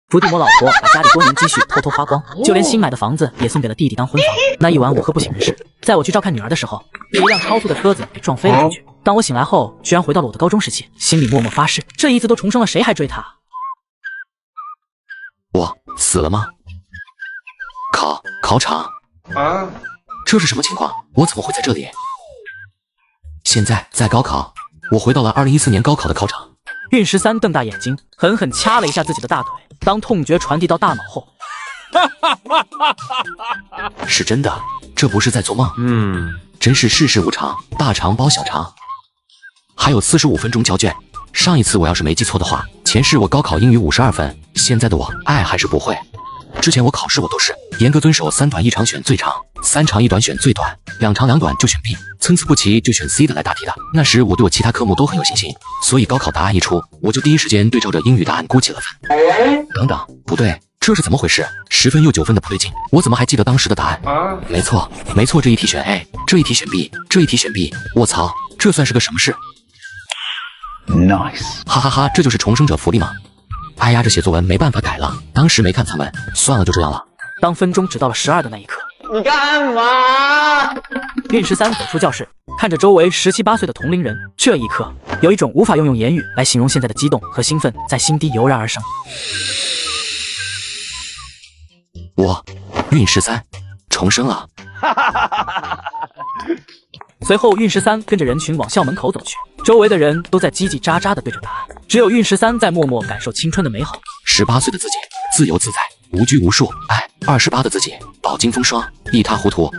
伏地魔老婆把家里多年积蓄偷偷花光，就连新买的房子也送给了弟弟当婚房。那一晚我喝不省人事，在我去照看女儿的时候，被一辆超速的车子给撞飞了出去。当我醒来后，居然回到了我的高中时期，心里默默发誓，这一次都重生了，谁还追她？我死了吗？考场啊，这是什么情况？我怎么会在这里？现在在高考，我回到了2014年高考的考场。运13瞪大眼睛，狠狠掐了一下自己的大腿。当痛觉传递到大脑后，是真的，这不是在做梦。真是世事无常，大肠包小肠。还有45分钟交卷。上一次我要是没记错的话，前世我高考英语52分，现在的我爱还是不会。之前我考试我都是严格遵守3短1长选最长，3长1短选最短，2长2短就选 B， 参差不齐就选 C 的来答题的。那时我对我其他科目都很有信心，所以高考答案一出，我就第一时间对照着英语答案估起了分。等等，不对，这是怎么回事？10分又9分的不对劲，我怎么还记得当时的答案？没错，这一题选 A， 这一题选 B， 这一题选 B。我操，这算是个什么事 ？Nice， 哈哈哈，这就是重生者福利吗？哎呀，这写作文没办法改了，当时没看参文，算了，就这样了。当分钟只到了12的那一刻，你干嘛？运13走出教室，看着周围17、18岁的同龄人，这一刻，有一种无法用言语来形容现在的激动和兴奋在心底油然而生。我运13重生了。随后，运13跟着人群往校门口走去，周围的人都在叽叽喳喳地对着答案，只有运13在默默感受青春的美好。18岁的自己，自由自在，无拘无束，爱；28的自己，饱经风霜，一塌糊涂。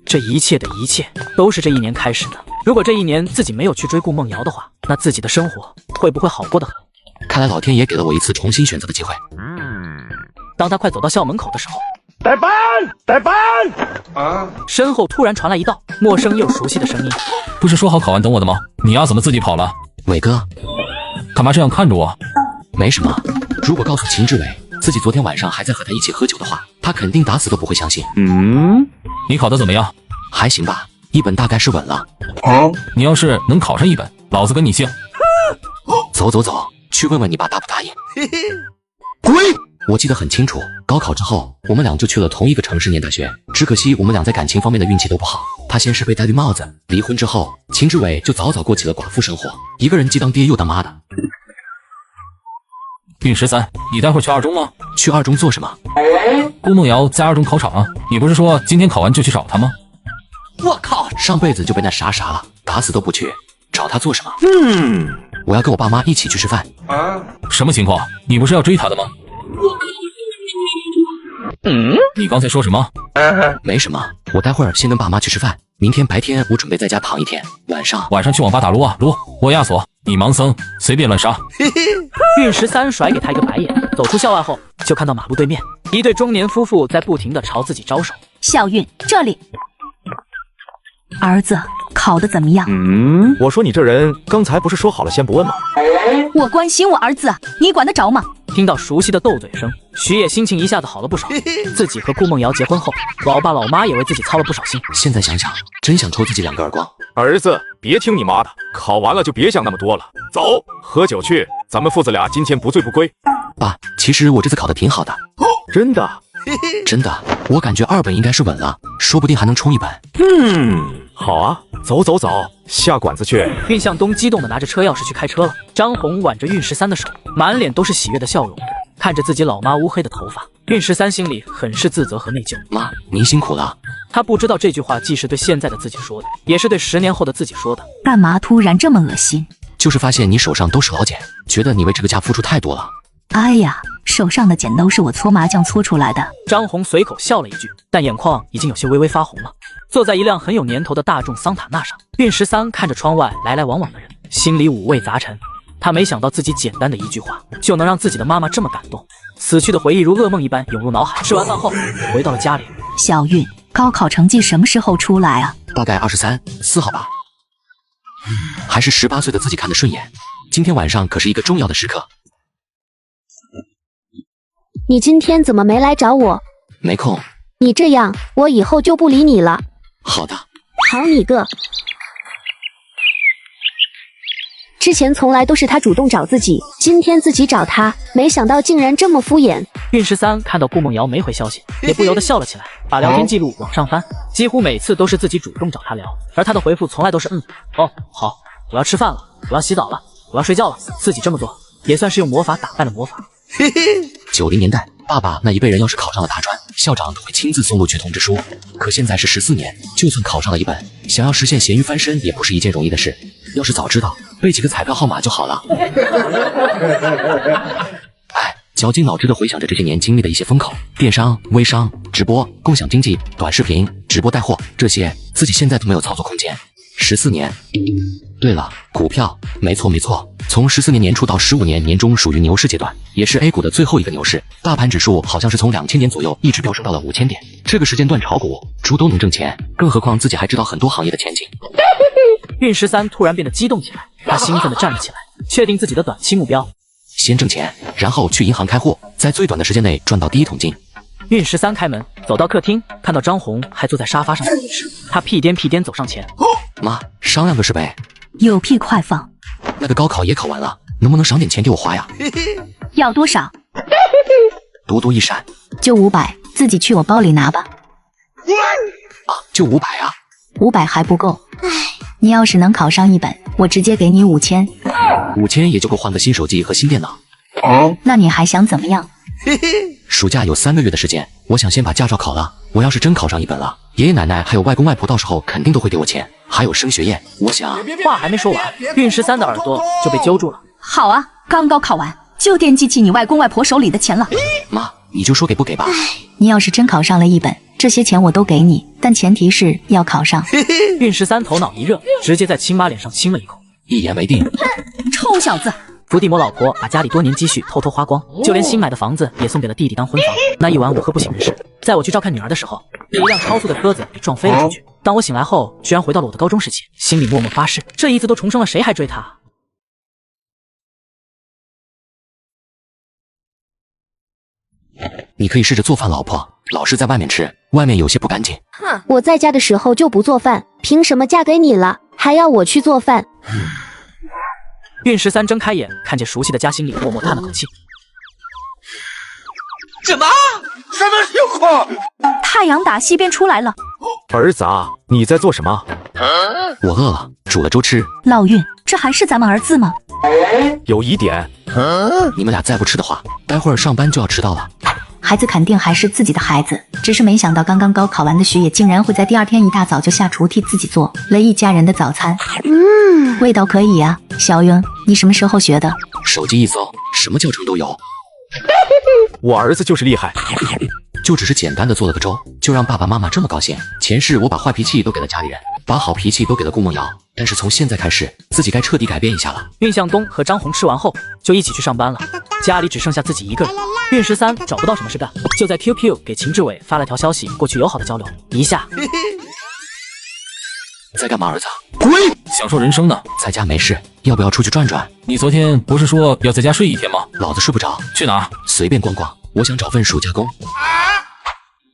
这一切的一切，都是这一年开始的。如果这一年自己没有去追顾梦瑶的话，那自己的生活会不会好过得很？看来老天爷给了我一次重新选择的机会。当他快走到校门口的时候，带班！啊！身后突然传来一道陌生又熟悉的声音。不是说好考完等我的吗？你丫怎么自己跑了？伟哥，干嘛这样看着我？没什么。如果告诉秦志伟自己昨天晚上还在和他一起喝酒的话，他肯定打死都不会相信。你考得怎么样？还行吧，一本大概是稳了。你要是能考上一本，老子跟你姓。走，去问问你爸答不答应。滚！我记得很清楚，高考之后，我们俩就去了同一个城市念大学。只可惜我们俩在感情方面的运气都不好。他先是被戴绿帽子，离婚之后，秦志伟就早早过起了寡妇生活，一个人既当爹又当妈的。运13，你待会儿去二中吗？去二中做什么？顾梦瑶在二中考场啊，你不是说今天考完就去找她吗？我靠，上辈子就被那啥了，打死都不去，找她做什么？我要跟我爸妈一起去吃饭。什么情况？你不是要追她的吗？你刚才说什么？没什么，我待会儿先跟爸妈去吃饭，明天白天我准备在家躺一天，晚上去网吧打撸啊撸，我亚索，你盲僧随便乱杀。运13甩给他一个白眼，走出校外后，就看到马路对面一对中年夫妇在不停地朝自己招手。小运，这里，儿子考得怎么样？我说你这人刚才不是说好了先不问吗？我关心我儿子，你管得着吗？听到熟悉的斗嘴声，徐野心情一下子好了不少。自己和顾梦瑶结婚后，老爸老妈也为自己操了不少心。现在想想，真想抽自己2个耳光。儿子，别听你妈的，考完了就别想那么多了。走，喝酒去，咱们父子俩今天不醉不归。爸，其实我这次考得挺好的。真的？真的，我感觉2本应该是稳了，说不定还能冲1本。好啊，走，下馆子去。运向东激动地拿着车钥匙去开车了。张红挽着运13的手，满脸都是喜悦的笑容，看着自己老妈乌黑的头发，运13心里很是自责和内疚。妈，您辛苦了。他不知道这句话既是对现在的自己说的，也是对10年后的自己说的。干嘛突然这么恶心？就是发现你手上都是老茧，觉得你为这个家付出太多了。哎呀，手上的茧都是我搓麻将搓出来的。张红随口笑了一句，但眼眶已经有些微微发红了。坐在一辆很有年头的大众桑塔纳上，运13看着窗外来来往往的人，心里五味杂陈。他没想到自己简单的一句话就能让自己的妈妈这么感动，死去的回忆如噩梦一般涌入脑海。吃完饭后，回到了家里。小运，高考成绩什么时候出来啊？大概23、4号吧。还是18岁的自己看得顺眼。今天晚上可是一个重要的时刻。你今天怎么没来找我？没空。你这样，我以后就不理你了。好的。好你个！之前从来都是他主动找自己，今天自己找他，没想到竟然这么敷衍。运13看到顾梦瑶没回消息，也不由得笑了起来，把聊天记录往上翻，几乎每次都是自己主动找他聊，而他的回复从来都是哦，好，我要吃饭了，我要洗澡了，我要睡觉了。自己这么做也算是用魔法打败了魔法。90年代，爸爸那一辈人要是考上了大专，校长都会亲自送录取通知书。可现在是14年，就算考上了一本，想要实现咸鱼翻身也不是一件容易的事。要是早知道，背几个彩票号码就好了。哎，绞尽脑汁地回想着这些年经历的一些风口，电商、微商、直播、共享经济、短视频、直播带货，这些自己现在都没有操作空间。14年。对了，股票，没错，从14年年初到15年年中属于牛市阶段，也是 A 股的最后一个牛市。大盘指数好像是从2000年左右一直飙升到了5000点，这个时间段炒股，猪都能挣钱，更何况自己还知道很多行业的前景。运13突然变得激动起来，他兴奋地站了起来，确定自己的短期目标：先挣钱，然后去银行开户，在最短的时间内赚到第一桶金。运13开门，走到客厅，看到张红还坐在沙发上等吃，他屁颠走上前：妈，商量个事呗。有屁快放！那个高考也考完了，能不能赏点钱给我花呀？要多少？多多益善。就500，自己去我包里拿吧。啊，就500啊？500还不够。唉，你要是能考上一本，我直接给你5000。5000也就够换个新手机和新电脑。那你还想怎么样？暑假有3个月的时间，我想先把驾照考了。我要是真考上一本了，爷爷奶奶还有外公外婆到时候肯定都会给我钱，还有升学宴。我想……话还没说完，运13的耳朵就被揪住了。好啊，刚高考完就惦记起你外公外婆手里的钱了。妈，你就说给不给吧。你要是真考上了一本，这些钱我都给你，但前提是要考上。运13头脑一热，直接在亲妈脸上亲了一口，一言为定。臭小子！伏地魔老婆把家里多年积蓄偷花光，就连新买的房子也送给了弟弟当婚房。那一晚我喝不省人事，在我去照看女儿的时候，被一辆超速的车子给撞飞了出去。当我醒来后，居然回到了我的高中时期，心里默默发誓，这一次都重生了，谁还追他？你可以试着做饭，老婆，老是在外面吃，外面有些不干净。我在家的时候就不做饭，凭什么嫁给你了，还要我去做饭？运13睁开眼，看见熟悉的家，心里默默叹了口气。什么情况？太阳打西边出来了。儿子啊，你在做什么？我饿了，煮了粥吃。老运，这还是咱们儿子吗？有疑点。你们俩再不吃的话，待会儿上班就要迟到了。孩子肯定还是自己的孩子，只是没想到刚刚高考完的学野竟然会在第2天一大早就下厨替自己做了一家人的早餐。味道可以啊。小云，你什么时候学的？手机一搜，什么教程都有。我儿子就是厉害，就只是简单的做了个粥，就让爸爸妈妈这么高兴。前世我把坏脾气都给了家里人，把好脾气都给了顾梦瑶，但是从现在开始，自己该彻底改变一下了。运向东和张红吃完后就一起去上班了，家里只剩下自己一个人。运13找不到什么事干，就在 QQ 给秦志伟发了条消息，过去友好的交流一下。在干嘛，儿子？滚！享受人生呢。在家没事，要不要出去转转？你昨天不是说要在家睡一天吗？老子睡不着。去哪儿？随便逛逛。我想找份暑假工。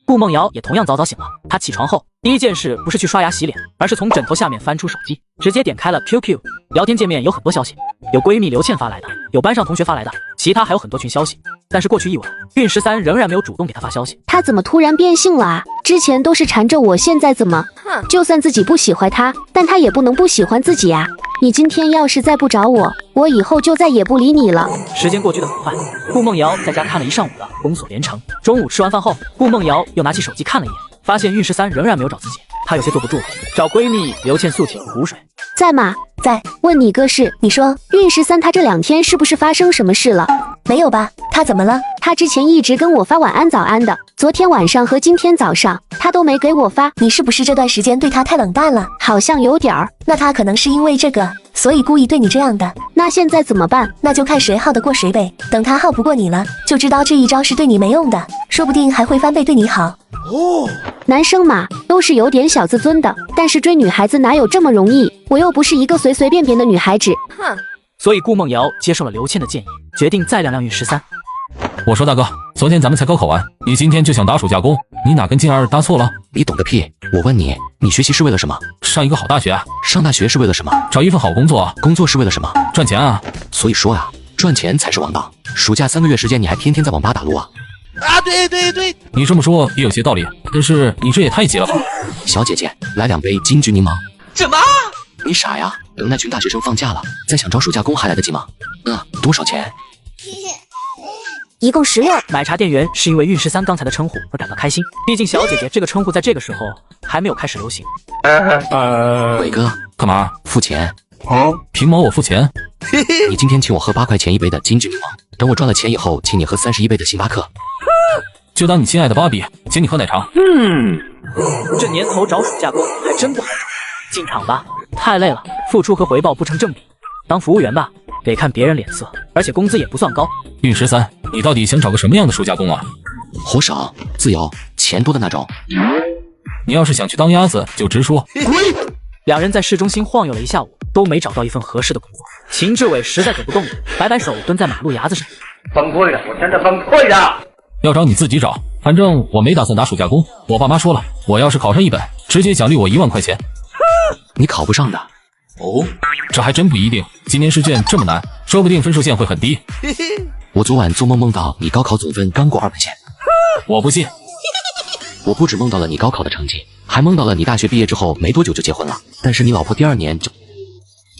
顾梦瑶也同样早早醒了，她起床后第一件事不是去刷牙洗脸，而是从枕头下面翻出手机，直接点开了 QQ 聊天界面，有很多消息，有闺蜜刘倩发来的，有班上同学发来的，其他还有很多群消息。但是过去一晚，运13仍然没有主动给她发消息。他怎么突然变性了啊？之前都是缠着我，现在怎么？就算自己不喜欢他，但他也不能不喜欢自己啊！你今天要是再不找我，我以后就再也不理你了。时间过去得很快，顾梦瑶在家看了一上午的《宫锁连城》。中午吃完饭后，顾梦瑶又拿起手机看了一眼，发现运13仍然没有找自己，她有些坐不住了，找闺蜜刘倩诉起了苦水。在吗？在。问你个事，你说运13他这2天是不是发生什么事了？没有吧？他怎么了？他之前一直跟我发晚安早安的，昨天晚上和今天早上他都没给我发。你是不是这段时间对他太冷淡了？好像有点儿。那他可能是因为这个，所以故意对你这样的。那现在怎么办？那就看谁耗得过谁呗。等他耗不过你了，就知道这一招是对你没用的，说不定还会翻倍对你好。男生嘛，都是有点小自尊的，但是追女孩子哪有这么容易？我又不是一个随随便便的女孩子。所以顾梦瑶接受了刘倩的建议，决定再晾晾运13。我说大哥，昨天咱们才高考完，你今天就想打暑假工，你哪根筋儿搭错了？你懂个屁！我问你，你学习是为了什么？上一个好大学啊。上大学是为了什么？找一份好工作啊。工作是为了什么？赚钱啊。所以说啊，赚钱才是王道。暑假3个月时间，你还天天在网吧打撸啊？啊，对，你这么说也有些道理，但是你这也太急了吧。小姐姐，来2杯金桔柠檬。什么？你傻呀？等那群大学生放假了，再想找暑假工还来得及吗？多少钱？一共16。奶茶店员是因为运13刚才的称呼而感到开心，毕竟小姐姐这个称呼在这个时候还没有开始流行。伟哥，干嘛？付钱。凭毛我付钱？你今天请我喝8块钱1杯的金桔柠檬，等我赚了钱以后，请你喝31杯的星巴克。就当你亲爱的芭比，请你喝奶茶。这年头找暑假工还真不好找，进厂吧，太累了，付出和回报不成正比；当服务员吧，得看别人脸色，而且工资也不算高。运13，你到底想找个什么样的暑假工啊？活少、自由、钱多的那种。你要是想去当鸭子，就直说。两人在市中心晃悠了一下午，都没找到一份合适的工作。秦志伟实在走不动了，摆摆手，蹲在马路牙子上。崩溃了，我真的崩溃了。要找你自己找，反正我没打算打暑假工。我爸妈说了，我要是考上一本，直接奖励我1万块钱。你考不上的。哦，这还真不一定。今年试卷这么难，说不定分数线会很低。我昨晚做梦梦到你高考总分刚过2本线。我不信。我不止梦到了你高考的成绩，还梦到了你大学毕业之后没多久就结婚了，但是你老婆第2年就……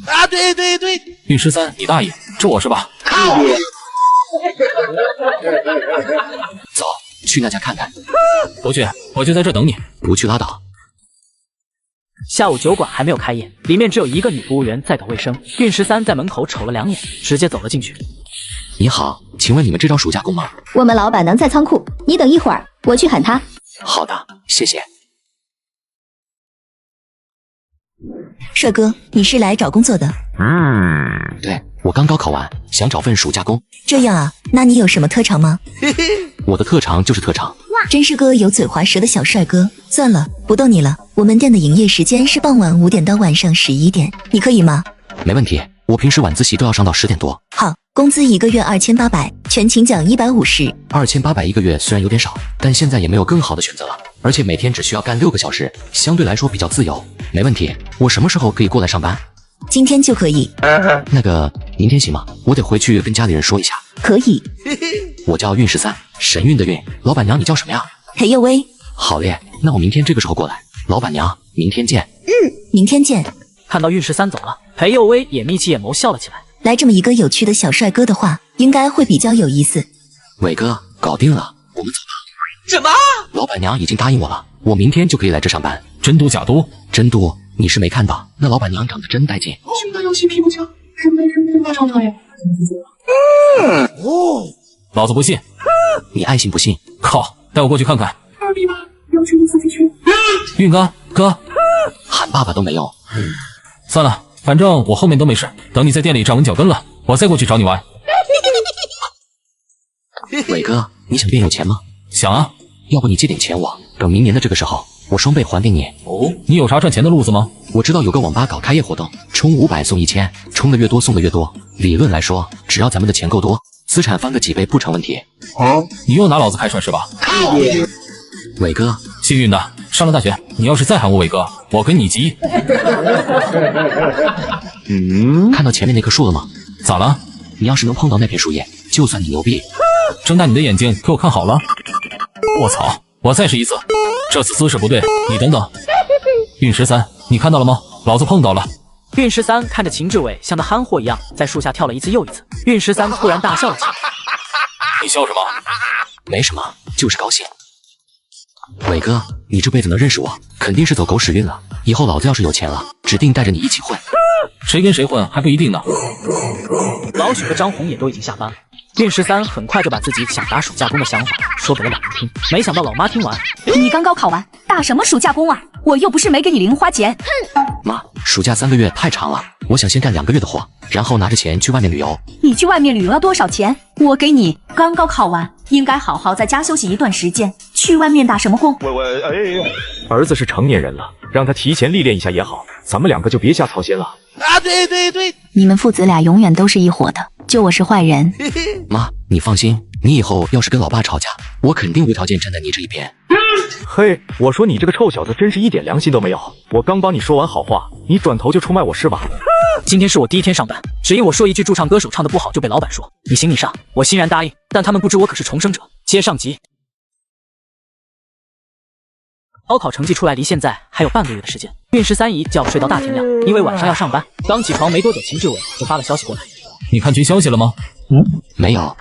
啊，对，运13，你大爷，这我是吧？走，去那家看看。不去，我就在这等你。不去拉倒。下午酒馆还没有开业，里面只有一个女服务员在搞卫生。运13在门口瞅了2眼，直接走了进去。你好，请问你们这招暑假工吗？我们老板能在仓库，你等一会儿，我去喊他。好的，谢谢。帅哥，你是来找工作的？对，我刚高考完，想找份暑假工。这样啊，那你有什么特长吗？我的特长就是特长。真是个有嘴滑舌的小帅哥。算了，不逗你了。我们店的营业时间是傍晚5点到晚上11点，你可以吗？没问题，我平时晚自习都要上到10点多。好，工资1个月2800，全勤奖150。2800一个月虽然有点少，但现在也没有更好的选择了，而且每天只需要干6个小时，相对来说比较自由。没问题，我什么时候可以过来上班？今天就可以。那个，明天行吗？我得回去跟家里人说一下。可以。我叫运13，神韵的韵。老板娘，你叫什么呀？裴佑威。好嘞，那我明天这个时候过来。老板娘，明天见。明天见。看到运13走了，裴佑威也眯起眼眸笑了起来。来这么一个有趣的小帅哥的话，应该会比较有意思。伟哥，搞定了，我们走吧。什么？老板娘已经答应我了，我明天就可以来这上班。真嘟假嘟？真嘟，你是没看到，那老板娘长得真带劲。胸大腰细屁股翘，身材大长腿。老子不信。你爱信不信？靠，带我过去看看。二逼吧，要去你自己去。运哥，喊爸爸都没用。算了，反正我后面都没事，等你在店里站稳脚跟了，我再过去找你玩。伟哥，你想变有钱吗？想啊。要不你借点钱我，等明年的这个时候，我双倍还给你。哦，你有啥赚钱的路子吗？我知道有个网吧搞开业活动，充500送1000，充的越多送的越多。理论来说，只要咱们的钱够多，资产翻个几倍不成问题。你又拿老子开涮是吧？伟哥，幸运的上了大学，你要是再喊我伟哥，我跟你急。看到前面那棵树了吗？咋了？你要是能碰到那片树叶，就算你牛逼。睁大你的眼睛，给我看好了。我操！我再试一次，这次姿势不对，你等等。运13，你看到了吗？老子碰到了。运13看着秦志伟像个憨货一样在树下跳了一次又一次，运13突然大笑了起来。你笑什么？没什么，就是高兴。伟哥，你这辈子能认识我，肯定是走狗屎运了。以后老子要是有钱了，指定带着你一起混。谁跟谁混还不一定呢。老许和张红也都已经下班了。运13很快就把自己想打暑假工的想法说给了两人听，没想到老妈听完，你刚高考完，打什么暑假工啊？我又不是没给你零花钱。妈，暑假3个月太长了，我想先干2个月的活，然后拿着钱去外面旅游。你去外面旅游要多少钱？我给你。刚高考完，应该好好在家休息一段时间，去外面打什么工？儿子是成年人了，让他提前历练一下也好，咱们2个就别瞎操心了。啊，对，你们父子俩永远都是一伙的，就我是坏人。妈，你放心，你以后要是跟老爸吵架，我肯定无条件站在你这一边。嘿，我说你这个臭小子真是一点良心都没有！我刚帮你说完好话，你转头就出卖我是吧？今天是我第一天上班，只因我说一句驻唱歌手唱的不好就被老板说你行你上，我欣然答应，但他们不知我可是重生者。接上集。高考成绩出来，离现在还有半个月的时间。运13一觉睡到大天亮，因为晚上要上班。刚起床没多久，秦志伟就发了消息过来。你看群消息了吗？没有。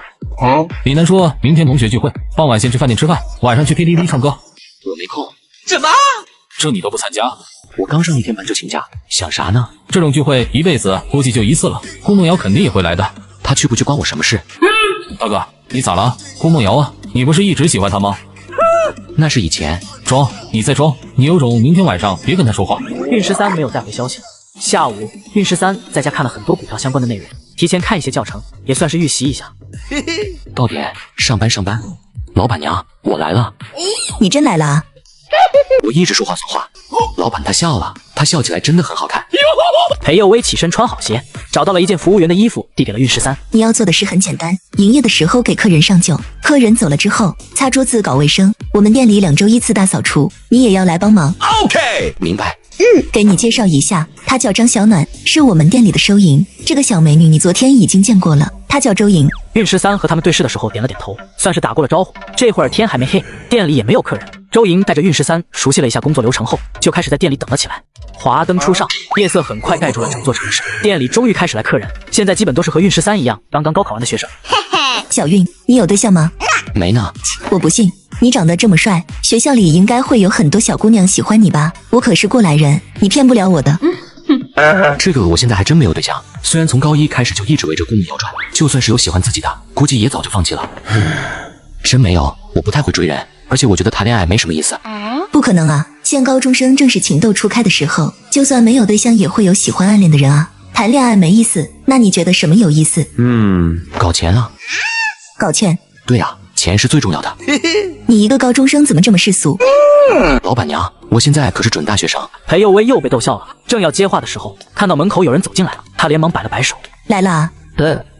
李楠说明天同学聚会，傍晚先去饭店吃饭，晚上去 KTV 唱歌。我没空。什么？这你都不参加？我刚上1天班就请假，想啥呢？这种聚会一辈子估计就一次了。顾梦瑶肯定也会来的，他去不去关我什么事？大哥，你咋了？顾梦瑶啊，你不是一直喜欢她吗？那是以前。装，你在装，你有种明天晚上别跟他说话。运13没有带回消息。下午，运13在家看了很多股票相关的内容，提前看一些教程，也算是预习一下。到点，上班。老板娘，我来了。你真来了啊？我一直说话算话。老板他笑了，他笑起来真的很好看。裴佑威起身穿好鞋，找到了一件服务员的衣服，递给了运13。你要做的事很简单，营业的时候给客人上酒，客人走了之后擦桌子搞卫生。我们店里2周1次大扫除，你也要来帮忙。OK， 明白。给你介绍一下，她叫张小暖，是我们店里的收银。这个小美女你昨天已经见过了，她叫周莹。运13和他们对视的时候点了点头，算是打过了招呼。这会儿天还没黑，店里也没有客人。周莹带着运13熟悉了一下工作流程后，就开始在店里等了起来。华灯初上，夜色很快盖住了整座城市。店里终于开始来客人，现在基本都是和运13一样刚刚高考完的学生。小运，你有对象吗？没呢。我不信，你长得这么帅，学校里应该会有很多小姑娘喜欢你吧？我可是过来人，你骗不了我的。这个我现在还真没有对象，虽然从高1开始就一直围着顾梦瑶转，就算是有喜欢自己的，估计也早就放弃了。真没有，我不太会追人，而且我觉得谈恋爱没什么意思。不可能啊，现高中生正是情窦初开的时候，就算没有对象也会有喜欢暗恋的人啊。谈恋爱没意思，那你觉得什么有意思？搞钱啊。搞钱？对啊，钱是最重要的。你一个高中生怎么这么世俗？老板娘，我现在可是准大学生。裴佑威又被逗笑了，正要接话的时候，看到门口有人走进来了，他连忙摆了摆手。来了啊。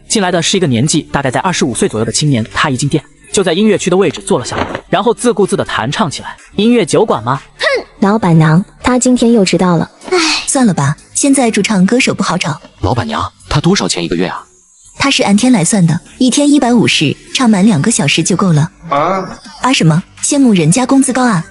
进来的是一个年纪大概在25岁左右的青年，他一进店就在音乐区的位置坐了下来，然后自顾自地弹唱起来。音乐酒馆吗？哼，老板娘，他今天又迟到了。唉，算了吧，现在驻唱歌手不好找。老板娘，他多少钱一个月啊？他是按天来算的，一天150，唱满2个小时就够了。啊什么？羡慕人家工资高啊？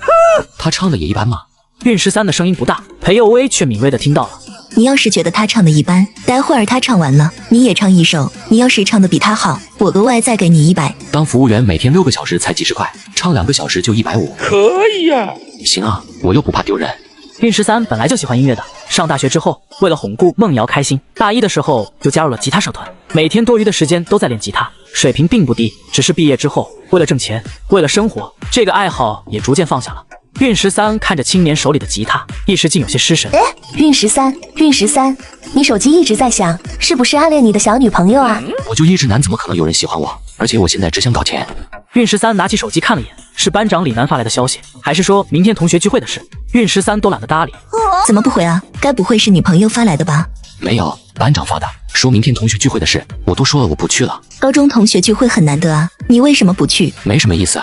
他唱的也一般嘛。运13的声音不大，裴佑威却敏锐地听到了。你要是觉得他唱的一般，待会儿他唱完了，你也唱一首。你要是唱的比他好，我额外再给你100。当服务员每天6个小时才几十块，唱2个小时就150。可以呀。行啊，我又不怕丢人。运13本来就喜欢音乐的，上大学之后，为了哄顾梦瑶开心，大1的时候就加入了吉他社团，每天多余的时间都在练吉他，水平并不低。只是毕业之后，为了挣钱，为了生活，这个爱好也逐渐放下了。运13看着青年手里的吉他，一时竟有些失神。运13，你手机一直在响，是不是暗恋你的小女朋友啊？我就一直男，怎么可能有人喜欢我？而且我现在只想搞钱。运13拿起手机看了眼，是班长李楠发来的消息，还是说明天同学聚会的事？运13都懒得搭理。怎么不回啊？该不会是女朋友发来的吧？没有，班长发的，说明天同学聚会的事，我都说了我不去了。高中同学聚会很难得啊，你为什么不去？没什么意思。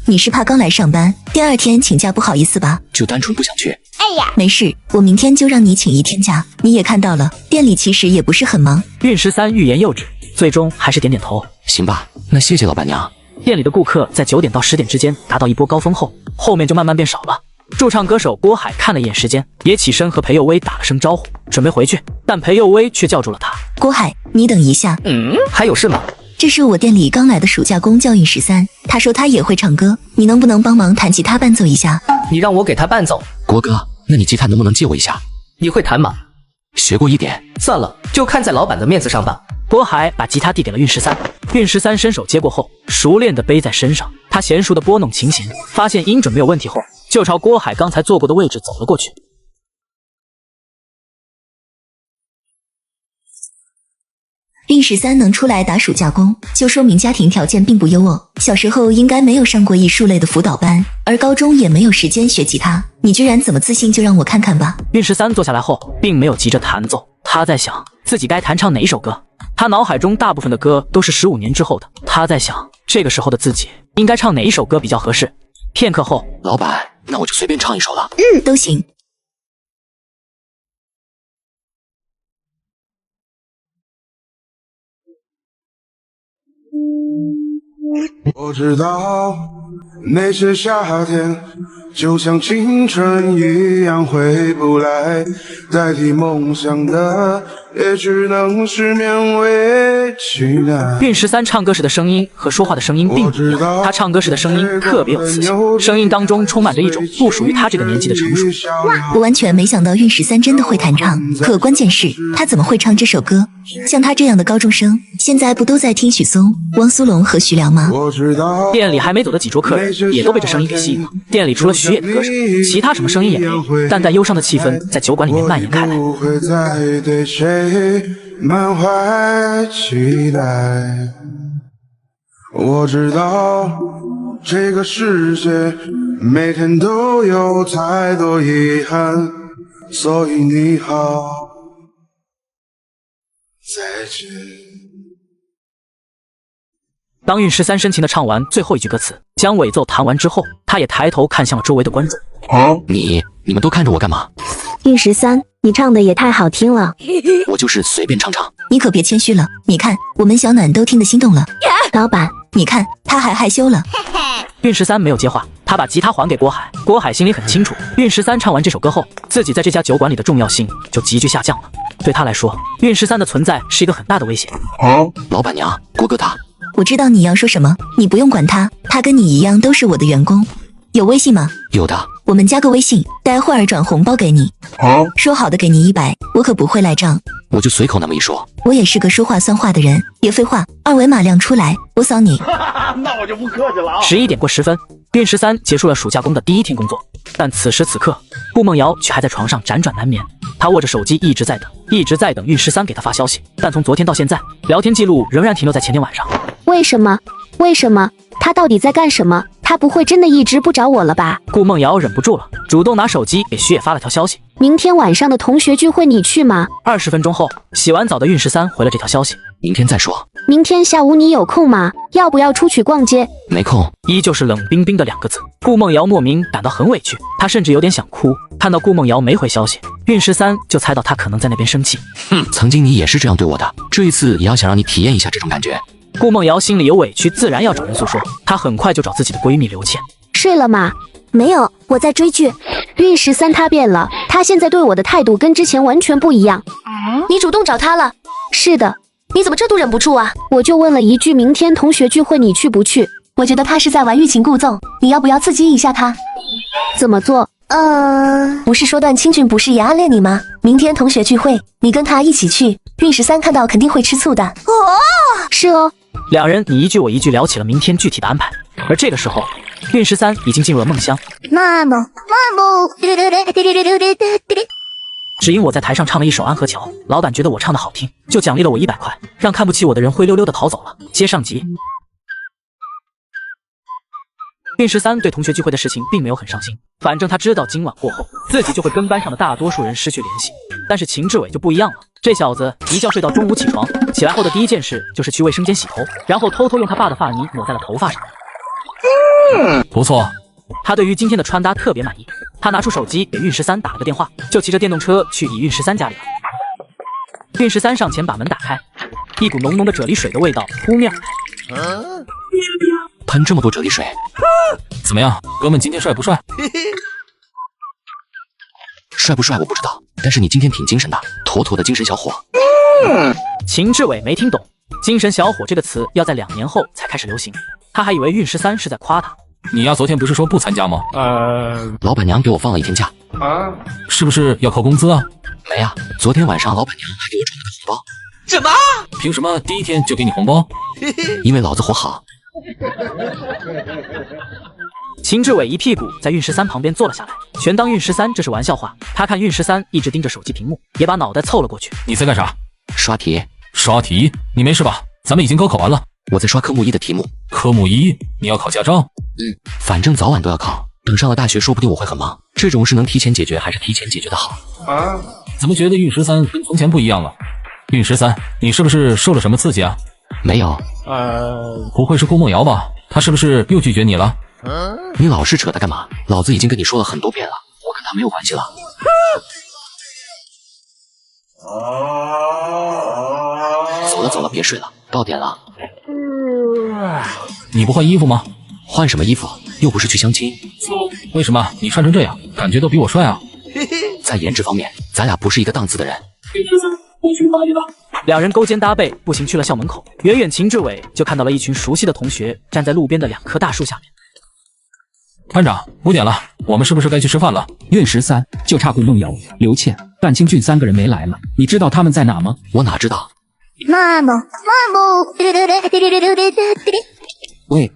你是怕刚来上班，第2天请假不好意思吧？就单纯不想去。哎呀，没事，我明天就让你请1天假。你也看到了，店里其实也不是很忙。运13欲言又止，最终还是点点头。行吧，那谢谢老板娘。店里的顾客在9点到10点之间达到一波高峰后，后面就慢慢变少了。驻唱歌手郭海看了一眼时间，也起身和裴佑威打了声招呼，准备回去，但裴佑威却叫住了他。郭海，你等一下。还有事吗？这是我店里刚来的暑假工，叫运13，他说他也会唱歌，你能不能帮忙弹吉他伴奏一下？你让我给他伴奏？郭哥，那你吉他能不能借我一下？你会弹吗？学过一点。算了，就看在老板的面子上吧。郭海把吉他递给了运13，运13伸手接过后，熟练地背在身上。他娴熟地拨弄琴弦，发现音准没有问题后，就朝郭海刚才坐过的位置走了过去。运13能出来打暑假工，就说明家庭条件并不优渥。小时候应该没有上过艺术类的辅导班，而高中也没有时间学吉他。你居然怎么自信？就让我看看吧。运13坐下来后，并没有急着弹奏，他在想自己该弹唱哪一首歌。他脑海中大部分的歌都是15年之后的，他在想这个时候的自己应该唱哪一首歌比较合适。片刻后，老板，那我就随便唱一首了。都行。我知道那些夏天就像青春一样回不来，代替梦想的也只能是勉为其难。韵13唱歌时的声音和说话的声音并不一样，他唱歌时的声音特别有磁性，声音当中充满着一种不属于他这个年纪的成熟。我完全没想到韵13真的会弹唱，可关键是他怎么会唱这首歌？像他这样的高中生，现在不都在听许嵩、汪苏泷和徐良吗？店里还没走的几桌客人也都被这声音给吸引了。店里除了徐野的歌声，其他什么声音也没有，淡淡忧伤的气氛在酒馆里面蔓延开来。不会再对谁满怀期待。我知道这个世界每天都有太多遗憾，所以你好，再见。当韵13深情地唱完最后一句歌词，将尾奏弹完之后，他也抬头看向了周围的观众。你们都看着我干嘛？韵13，你唱的也太好听了。我就是随便唱唱。你可别谦虚了，你看我们小暖都听得心动了。老板，你看他还害羞了。韵13没有接话，他把吉他还给郭海。郭海心里很清楚，韵13唱完这首歌后，自己在这家酒馆里的重要性就急剧下降了。对他来说，韵13的存在是一个很大的威胁。老板娘，郭哥他。我知道你要说什么，你不用管他，他跟你一样都是我的员工。有微信吗？有的。我们加个微信，待会儿转红包给你。说好的给你100，我可不会赖账。我就随口那么一说。我也是个说话算话的人，别废话，二维码亮出来，我扫你。那我就不客气了啊。11点过10分，韵13结束了暑假工的第一天工作，但此时此刻，顾梦瑶却还在床上辗转难眠。她握着手机一直在等韵13给她发消息，但从昨天到现在，聊天记录仍然停留在前天晚上。为什么？他到底在干什么？他不会真的一直不找我了吧？顾梦瑶忍不住了，主动拿手机给徐野发了条消息：明天晚上的同学聚会你去吗？20分钟后，洗完澡的韵13回了这条消息：明天再说。明天下午你有空吗？要不要出去逛街？没空。依旧是冷冰冰的2个字。顾梦瑶莫名感到很委屈，她甚至有点想哭。看到顾梦瑶没回消息，韵13就猜到她可能在那边生气。曾经你也是这样对我的，这一次也要想让你体验一下这种感觉。顾梦瑶心里有委屈，自然要找人诉说。她很快就找自己的闺蜜刘倩。睡了吗？没有，我在追剧。韵13他变了，他现在对我的态度跟之前完全不一样。你主动找他了？是的。你怎么这度忍不住啊？我就问了一句，明天同学聚会你去不去？我觉得他是在玩欲擒故纵，你要不要刺激一下他？怎么做？不是说段清俊不是也暗恋你吗？明天同学聚会，你跟他一起去，韵13看到肯定会吃醋的。是哦。两人你一句我一句聊起了明天具体的安排，而这个时候，韵13已经进入了梦乡。只因我在台上唱了一首《安河桥》，老板觉得我唱的好听，就奖励了我100块，让看不起我的人灰溜溜的逃走了。接上集。韵13对同学聚会的事情并没有很上心，反正他知道今晚过后自己就会跟班上的大多数人失去联系。但是秦志伟就不一样了，这小子一觉睡到中午起床，起来后的第一件事就是去卫生间洗头，然后偷偷用他爸的发泥抹在了头发上。不错，他对于今天的穿搭特别满意。他拿出手机给韵13打了个电话，就骑着电动车去李韵13家里了。韵13上前把门打开，一股浓浓的啫喱水的味道扑面而来。喷这么多啫喱水，怎么样，哥们今天帅不帅？帅不帅我不知道，但是你今天挺精神的，妥妥的精神小伙。秦志伟没听懂，精神小伙这个词要在2年后才开始流行，他还以为韵13是在夸他。你呀，昨天不是说不参加吗？老板娘给我放了1天假。是不是要扣工资啊？没啊，昨天晚上老板娘还给我转了个红包。什么？凭什么第一天就给你红包？因为老子活好。秦志伟一屁股在韵13旁边坐了下来，全当韵13这是玩笑话。他看韵13一直盯着手机屏幕，也把脑袋凑了过去。你在干啥？刷题。刷题？你没事吧？咱们已经高考完了。我在刷科目1的题目。科目1？你要考驾照？反正早晚都要考。等上了大学，说不定我会很忙。这种事能提前解决还是提前解决的好。怎么觉得韵13跟从前不一样了？韵13，你是不是受了什么刺激啊？没有。不会是顾梦瑶吧？她是不是又拒绝你了？你老是扯他干嘛？老子已经跟你说了很多遍了，我跟他没有关系了。走了，别睡了，到点了。你不换衣服吗？换什么衣服？又不是去相亲。为什么你穿成这样，感觉都比我帅啊？在颜值方面，咱俩不是一个档次的人。我去哪里了？两人勾肩搭背，步行去了校门口。远远秦志伟就看到了一群熟悉的同学站在路边的2棵大树下面。班长，5点了，我们是不是该去吃饭了？院13就差顾梦瑶、刘倩、段清俊3个人没来了，你知道他们在哪吗？我哪知道？喂，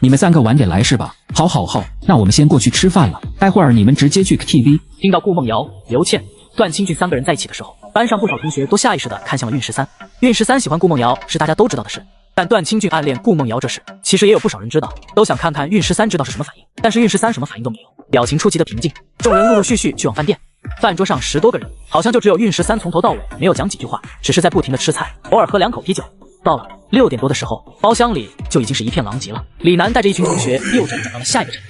你们3个晚点来是吧？好，那我们先过去吃饭了，待会儿你们直接去 KTV。听到顾梦瑶、刘倩、段清俊3个人在一起的时候，班上不少同学都下意识地看向了运13。运13喜欢顾梦瑶是大家都知道的事，但段清俊暗恋顾梦瑶这事，其实也有不少人知道，都想看看运13知道是什么反应。但是运13什么反应都没有，表情出奇的平静。众人陆陆续续去往饭店，饭桌上10多个人，好像就只有运13从头到尾没有讲几句话，只是在不停地吃菜，偶尔喝2口啤酒。到了6点多的时候，包厢里就已经是一片狼藉了。李楠带着一群同学又转到了下一个阵地。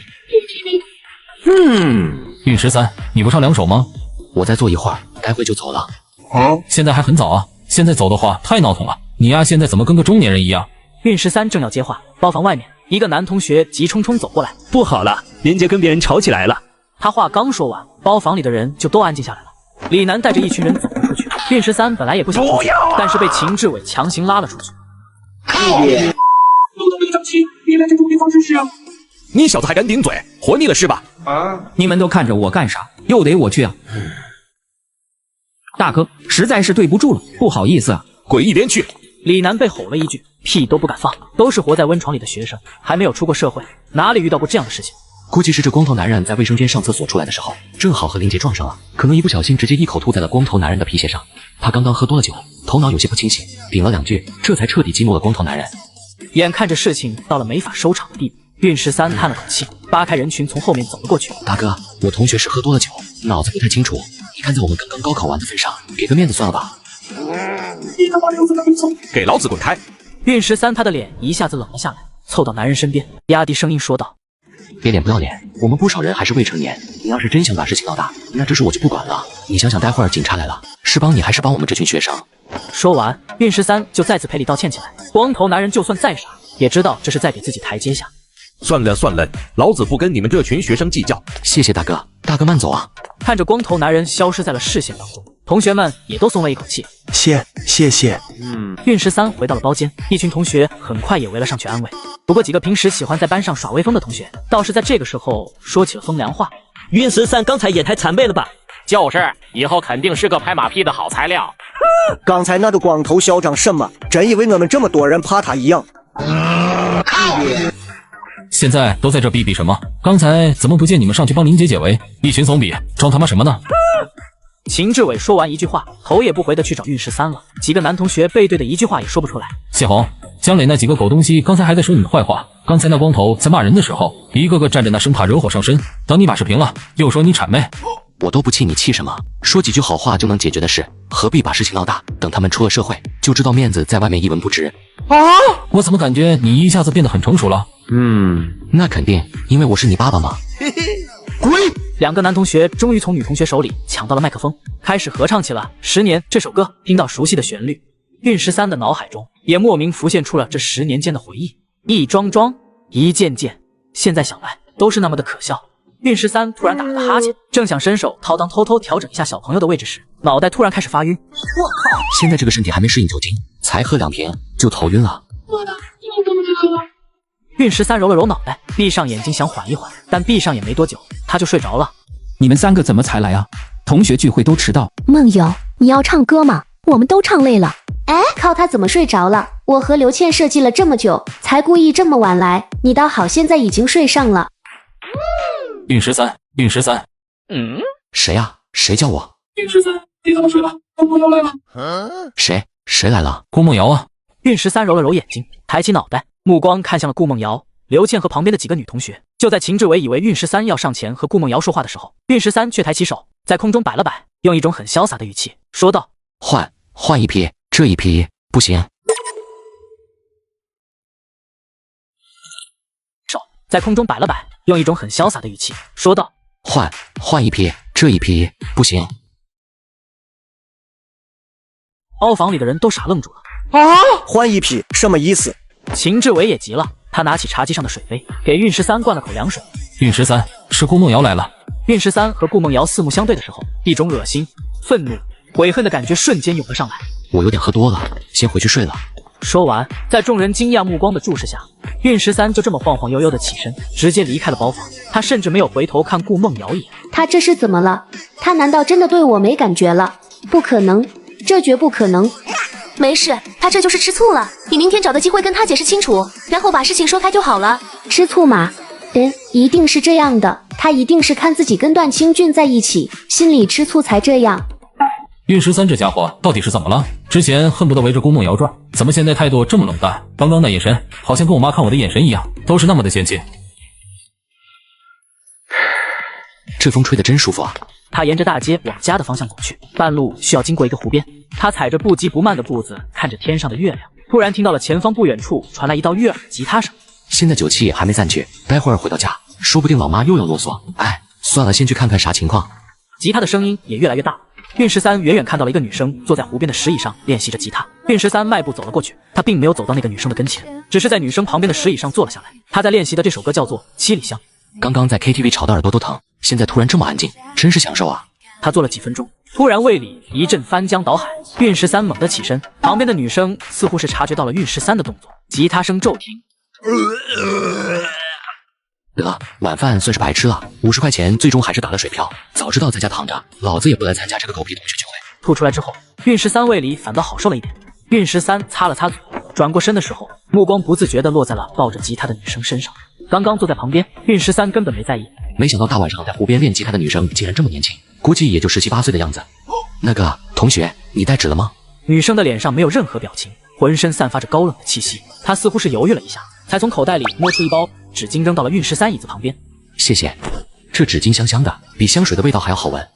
运13，你不唱2首吗？我再坐一会儿，待会就走了。现在还很早啊，现在走的话太闹腾了。你呀，现在怎么跟个中年人一样？运13正要接话，包房外面一个男同学急冲冲走过来，不好了，人家跟别人吵起来了。他话刚说完，包房里的人就都安静下来了。李楠带着一群人走了出去，运13本来也不想出去，但是被秦志伟强行拉了出去。你来这种地方试试啊！你小子还敢顶嘴，活腻了是吧？你们都看着我干啥？又得我去啊！大哥，实在是对不住了，不好意思啊。滚一边去！李楠被吼了一句，屁都不敢放，都是活在温床里的学生，还没有出过社会，哪里遇到过这样的事情？估计是这光头男人在卫生间上厕所出来的时候，正好和林杰撞上了，可能一不小心直接一口吐在了光头男人的皮鞋上。他刚刚喝多了酒，头脑有些不清醒，顶了2句，这才彻底激怒了光头男人。眼看着事情到了没法收场的地步，运13叹了口气，扒开人群从后面走了过去。大哥，我同学是喝多了酒，脑子不太清楚，你看在我们刚刚高考完的份上，给个面子算了吧。你他妈留在那边走，给老子滚开！运13他的脸一下子冷了下来，凑到男人身边，压低声音说道：别脸不要脸，我们不少人还是未成年，你要是真想把事情闹大，那这事我就不管了。你想想，待会儿警察来了，是帮你还是帮我们这群学生？说完，运13就再次赔礼道歉起来。光头男人就算再傻，也知道这是在给自己台阶下。算了，老子不跟你们这群学生计较。谢谢大哥，大哥慢走啊！看着光头男人消失在了视线当中，同学们也都松了一口气。谢谢。运13回到了包间，一群同学很快也围了上去安慰。不过几个平时喜欢在班上耍威风的同学，倒是在这个时候说起了风凉话。运13刚才也太残背了吧！就是，以后肯定是个拍马屁的好材料。刚才那个光头校长什么？真以为我们这么多人怕他一样？现在都在这比什么？刚才怎么不见你们上去帮林姐解围？一群怂比，装他妈什么呢？秦志伟说完一句话，头也不回的去找运13了。几个男同学背对的一句话也说不出来。谢红、江磊那几个狗东西刚才还在说你的坏话，刚才那光头在骂人的时候，一个个站着那生怕惹火上身，等你把事平了，又说你谄媚。我都不气你气什么？说几句好话就能解决的事，何必把事情闹大？等他们出了社会，就知道面子在外面一文不值。我怎么感觉你一下子变得很成熟了？那肯定，因为我是你爸爸嘛。滚！两个男同学终于从女同学手里抢到了麦克风，开始合唱起了《10年》这首歌。听到熟悉的旋律，运13的脑海中也莫名浮现出了这10年间的回忆，一桩桩，一件件，现在想来都是那么的可笑。运13突然打了个哈欠，正想伸手掏裆偷偷调整一下小朋友的位置时，脑袋突然开始发晕。我靠！现在这个身体还没适应酒精，才喝2瓶就头晕了。妈的，又这么去喝了。运13揉了揉脑袋，闭上眼睛想缓一缓，但闭上也没多久，他就睡着了。你们3个怎么才来啊？同学聚会都迟到。梦游，你要唱歌吗？我们都唱累了。哎，靠他怎么睡着了？我和刘倩设计了这么久，才故意这么晚来，你倒好，现在已经睡上了。运13，谁呀？谁叫我？运13，别他妈睡了，顾梦瑶来了。谁来了？顾梦瑶啊！运13揉了揉眼睛，抬起脑袋，目光看向了顾梦瑶、刘倩和旁边的几个女同学。就在秦志伟以为运13要上前和顾梦瑶说话的时候，运13却抬起手，在空中摆了摆，用一种很潇洒的语气说道：换一批，这一批不行。在空中摆了摆，用一种很潇洒的语气说道：“换一批，这一批不行。”包房里的人都傻愣住了。换一批什么意思？秦志伟也急了，他拿起茶几上的水杯，给韵13灌了口凉水。韵13，是顾梦瑶来了。韵13和顾梦瑶四目相对的时候，一种恶心、愤怒、悔恨的感觉瞬间涌了上来。我有点喝多了，先回去睡了。说完，在众人惊讶目光的注视下，韵13就这么晃晃悠悠的起身，直接离开了包房。他甚至没有回头看顾梦瑶一眼。他这是怎么了？他难道真的对我没感觉了？不可能，这绝不可能。没事，他这就是吃醋了。你明天找个机会跟他解释清楚，然后把事情说开就好了。吃醋嘛？一定是这样的，他一定是看自己跟段清俊在一起，心里吃醋才这样。韵13这家伙到底是怎么了？之前恨不得围着顾梦瑶转，怎么现在态度这么冷淡？刚刚那眼神，好像跟我妈看我的眼神一样，都是那么的嫌弃。这风吹得真舒服啊！他沿着大街往家的方向走去，半路需要经过一个湖边。他踩着不急不慢的步子，看着天上的月亮，突然听到了前方不远处传来一道悦耳的吉他声。现在酒气还没散去，待会儿回到家，说不定老妈又要啰嗦。哎，算了，先去看看啥情况。吉他的声音也越来越大。韵13远远看到了一个女生坐在湖边的石椅上练习着吉他。韵13迈步走了过去，他并没有走到那个女生的跟前，只是在女生旁边的石椅上坐了下来。他在练习的这首歌叫做《七里香》。刚刚在 KTV 吵得耳朵都疼，现在突然这么安静，真是享受啊！他坐了几分钟，突然胃里一阵翻江倒海。韵13猛地起身，旁边的女生似乎是察觉到了韵13的动作，吉他声骤停。晚饭算是白吃了，50块钱最终还是打了水漂。早知道在家躺着，老子也不来参加这个狗屁同学聚会。吐出来之后，韵13胃里反倒好受了一点。韵13擦了擦嘴，转过身的时候，目光不自觉地落在了抱着吉他的女生身上。刚刚坐在旁边，韵13根本没在意。没想到大晚上在湖边练吉他的女生竟然这么年轻，估计也就17、18岁的样子。那个同学，你带纸了吗？女生的脸上没有任何表情，浑身散发着高冷的气息。她似乎是犹豫了一下，才从口袋里摸出一包纸巾扔到了韵13椅子旁边。谢谢，这纸巾香香的，比香水的味道还要好闻。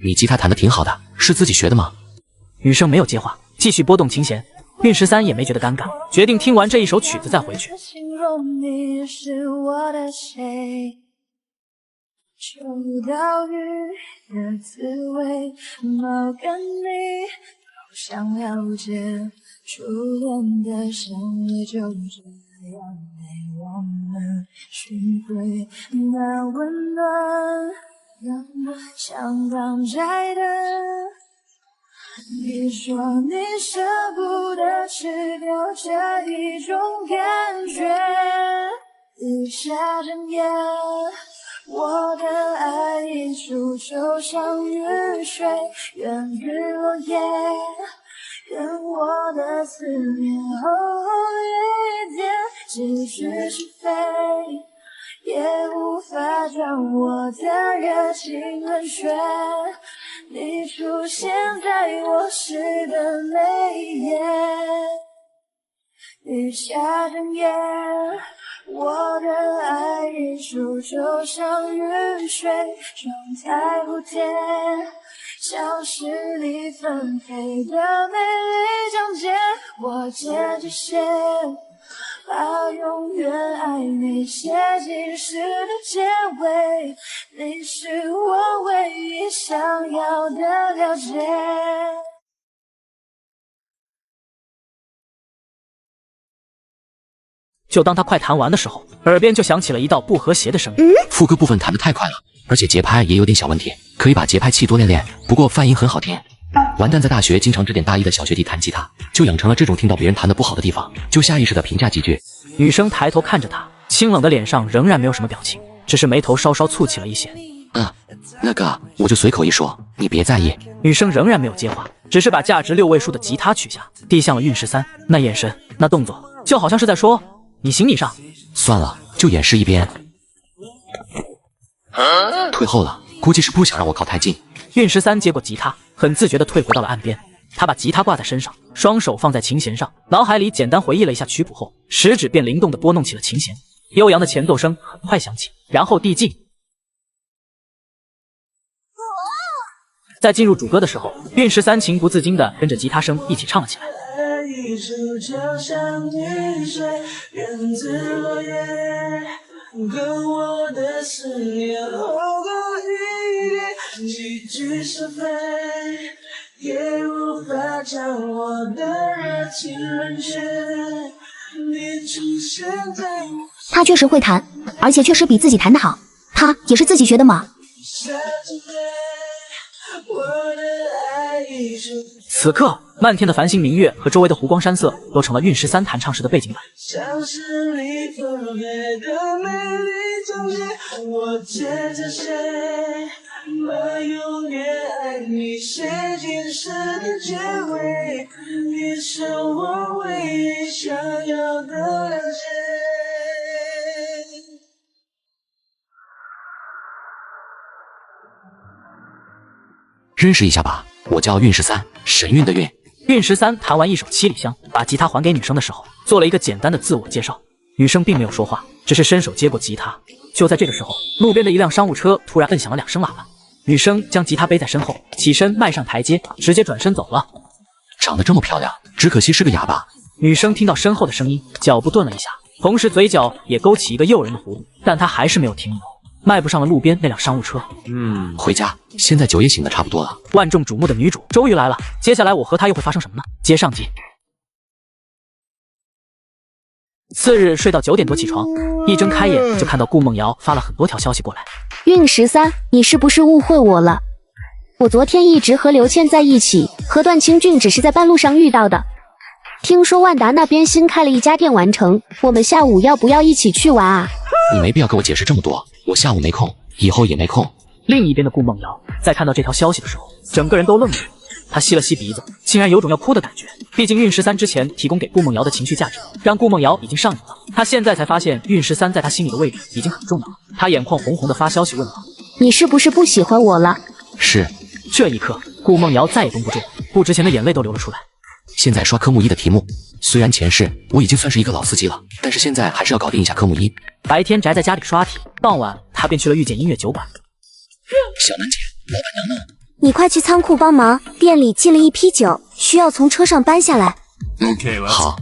你吉他弹得挺好的，是自己学的吗？女生没有接话，继续拨动琴弦。韵13也没觉得尴尬，决定听完这一首曲子再回去。秋刀鱼的滋味，猫跟你好想了解，初恋的香味就这样被我们寻回，那温暖让我像绑摘的。你说你舍不得吃掉这一种感觉，一下整夜，我的爱溢出就像雨水，愿日落夜，愿我的思念厚一点，几许是非，也无法将我的热情冷却。你出现在我诗的每一页，一下整夜，我的爱溢出就像雨水，状态蝴蝶，像诗里纷飞的美丽章节，我牵着线，把永远爱你写进诗的结尾，你是我唯一想要的了解。就当他快弹完的时候，耳边就响起了一道不和谐的声音。副歌部分弹得太快了，而且节拍也有点小问题，可以把节拍器多练练。不过泛音很好听。完蛋，在大学经常指点大一的小学弟弹吉他，就养成了这种听到别人弹得不好的地方，就下意识地评价几句。女生抬头看着他，清冷的脸上仍然没有什么表情，只是眉头稍稍蹙起了一些。那个我就随口一说，你别在意。女生仍然没有接话，只是把价值6位数的吉他取下，递向了韵13。那眼神，那动作，就好像是在说你行你上。算了，就演示一边。退后了，估计是不想让我靠太近。韵13接过吉他，很自觉地退回到了岸边。他把吉他挂在身上，双手放在琴弦上，脑海里简单回忆了一下曲谱后，食指便灵动地拨弄起了琴弦。悠扬的前奏声很快响起，然后递进。在进入主歌的时候，韵13情不自禁地跟着吉他声一起唱了起来。跟我的思念厚过一点，几句是非，也无法将我的热情冷却。你出现在我他确实会弹，而且确实比自己弹得好。他也是自己学的吗？此刻，漫天的繁星明月和周围的湖光山色都成了韵13弹唱时的背景板。像是你分配的美丽章节，我牵着谁，把永远爱你写进诗的结尾，你是我唯一想要的了解。认识一下吧，我叫韵13，神韵的韵。韵13弹完一首《七里香》，把吉他还给女生的时候，做了一个简单的自我介绍。女生并没有说话，只是伸手接过吉他。就在这个时候，路边的一辆商务车突然摁响了2声喇叭。女生将吉他背在身后，起身迈上台阶，直接转身走了。长得这么漂亮，只可惜是个哑巴。女生听到身后的声音，脚步顿了一下，同时嘴角也勾起一个诱人的弧度，但她还是没有停留。迈不上了路边那辆商务车。回家。现在酒也醒得差不多了。万众瞩目的女主终于来了，接下来我和她又会发生什么呢？接上集。次日睡到9点多起床，一睁开眼就看到顾梦瑶发了很多条消息过来。韵13，你是不是误会我了？我昨天一直和刘倩在一起，和段清俊只是在半路上遇到的。听说万达那边新开了一家店完成，我们下午要不要一起去玩啊？你没必要跟我解释这么多，我下午没空，以后也没空。另一边的顾梦瑶在看到这条消息的时候，整个人都愣住了。她吸了吸鼻子，竟然有种要哭的感觉。毕竟韵13之前提供给顾梦瑶的情绪价值，让顾梦瑶已经上瘾了。她现在才发现韵13在她心里的位置已经很重要了。她眼眶红红的发消息问道：“你是不是不喜欢我了？”是。这一刻，顾梦瑶再也绷不住，不值钱的眼泪都流了出来。现在刷科目1的题目，虽然前世我已经算是一个老司机了，但是现在还是要搞定一下科目1。白天宅在家里刷题，傍晚他便去了遇见音乐酒馆。小楠姐，老板娘呢？你快去仓库帮忙，店里进了一批酒，需要从车上搬下来。OK 了。好。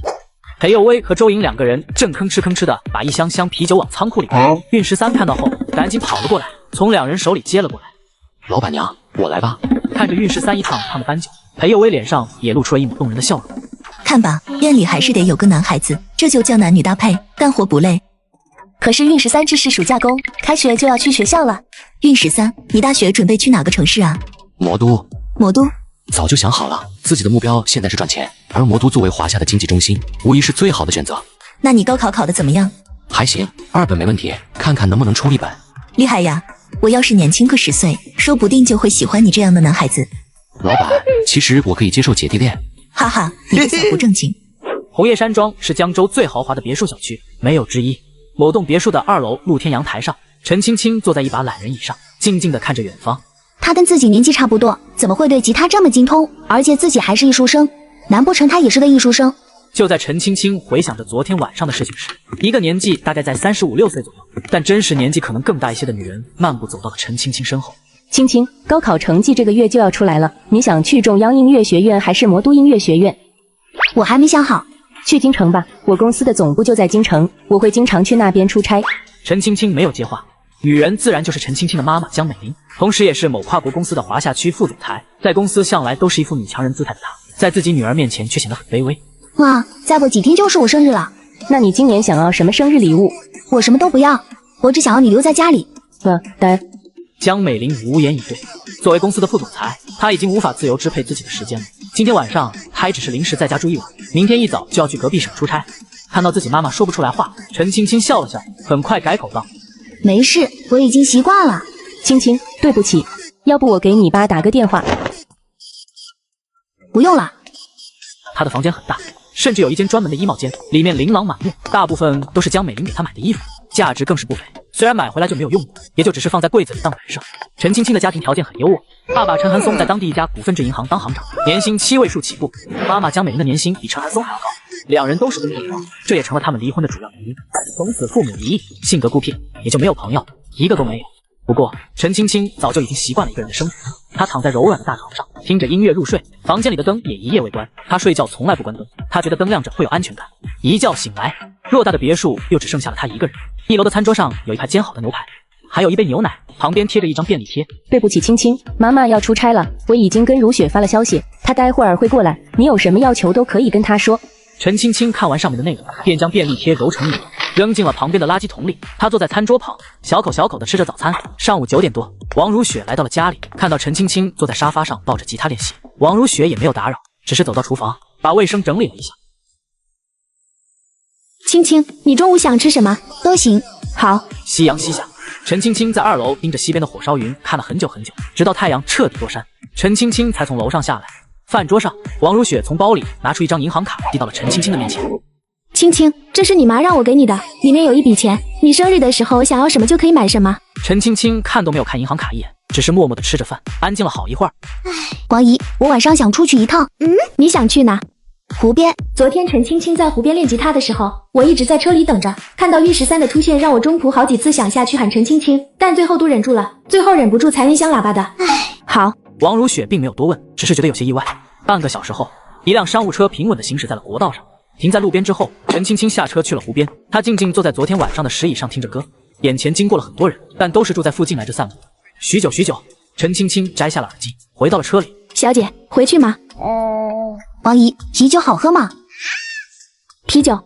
裴佑威和周莹2个人正吭哧的把一箱箱啤酒往仓库里搬。韵13看到后，赶紧跑了过来，从2人手里接了过来。老板娘，我来吧。看着韵13一趟趟的搬酒，裴佑威脸上也露出了一抹动人的笑容。看吧，院里还是得有个男孩子，这就叫男女搭配，干活不累。可是韵13这是暑假工，开学就要去学校了。韵13，你大学准备去哪个城市啊？魔都。魔都？早就想好了，自己的目标现在是赚钱，而魔都作为华夏的经济中心，无疑是最好的选择。那你高考考得怎么样？还行，2本没问题，看看能不能出1本。厉害呀！我要是年轻个10岁，说不定就会喜欢你这样的男孩子。老板，其实我可以接受姐弟恋。哈哈，你个小不正经。红叶山庄是江州最豪华的别墅小区，没有之一。某栋别墅的2楼露天阳台上，陈青青坐在一把懒人椅上，静静地看着远方。她跟自己年纪差不多，怎么会对吉他这么精通？而且自己还是艺术生，难不成她也是个艺术生？就在陈青青回想着昨天晚上的事情时，一个年纪大概在35、6岁左右，但真实年纪可能更大一些的女人漫步走到了陈青青身后。青青，高考成绩这个月就要出来了，你想去中央音乐学院还是魔都音乐学院？我还没想好。去京城吧，我公司的总部就在京城，我会经常去那边出差。陈青青没有接话，女人自然就是陈青青的妈妈江美玲，同时也是某跨国公司的华夏区副总裁，在公司向来都是一副女强人姿态的她，在自己女儿面前却显得很卑微。哇，再过几天就是我生日了，那你今年想要什么生日礼物？我什么都不要，我只想要你留在家里。呆。江美玲无言以对。作为公司的副总裁，她已经无法自由支配自己的时间了。今天晚上，她也只是临时在家住一晚，明天一早就要去隔壁省出差。看到自己妈妈说不出来话，陈青青笑了笑，很快改口道：“没事，我已经习惯了。”青青，对不起，要不我给你爸打个电话？不用了。她的房间很大，甚至有一间专门的衣帽间，里面琳琅满目，大部分都是江美玲给她买的衣服，价值更是不菲。虽然买回来就没有用过，也就只是放在柜子里当摆设。陈青青的家庭条件很优渥，爸爸陈寒松在当地一家股份制银行当行长，年薪7位数起步。妈妈江美玲的年薪比陈寒松还要高，2人都是工作狂，这也成了他们离婚的主要原因。从此父母离异，性格孤僻，也就没有朋友，一个都没有。不过陈青青早就已经习惯了一个人的生活，她躺在柔软的大床上，听着音乐入睡，房间里的灯也一夜未关。她睡觉从来不关灯，她觉得灯亮着会有安全感。一觉醒来，偌大的别墅又只剩下了她一个人。1楼的餐桌上有一盘煎好的牛排，还有一杯牛奶，旁边贴着一张便利贴。对不起，青青，妈妈要出差了，我已经跟如雪发了消息，她待会儿会过来，你有什么要求都可以跟她说。陈青青看完上面的内容，便将便利贴揉成一团，扔进了旁边的垃圾桶里。她坐在餐桌旁，小口小口地吃着早餐。上午9点多，王如雪来到了家里，看到陈青青坐在沙发上抱着吉他练习，王如雪也没有打扰，只是走到厨房，把卫生整理了一下。青青，你中午想吃什么？都行。好。夕阳西下，陈青青在2楼盯着西边的火烧云看了很久很久，直到太阳彻底落山，陈青青才从楼上下来。饭桌上，王如雪从包里拿出一张银行卡，递到了陈青青的面前。青青，这是你妈让我给你的，里面有一笔钱，你生日的时候想要什么就可以买什么。陈青青看都没有看银行卡一眼，只是默默地吃着饭，安静了好一会儿。王姨，我晚上想出去一趟。你想去哪？湖边。昨天陈青青在湖边练吉他的时候，我一直在车里等着，看到运13的出现，让我中途好几次想下去喊陈青青，但最后都忍住了，最后忍不住才摁响喇叭的。好。王如雪并没有多问，只是觉得有些意外。半个小时后，一辆商务车平稳地行驶在了国道上，停在路边之后，陈青青下车去了湖边。她静静坐在昨天晚上的石椅上听着歌，眼前经过了很多人，但都是住在附近来这散步。许久，陈青青摘下了耳机，回到了车里。小姐，回去吗？王姨，啤酒好喝吗？啤酒？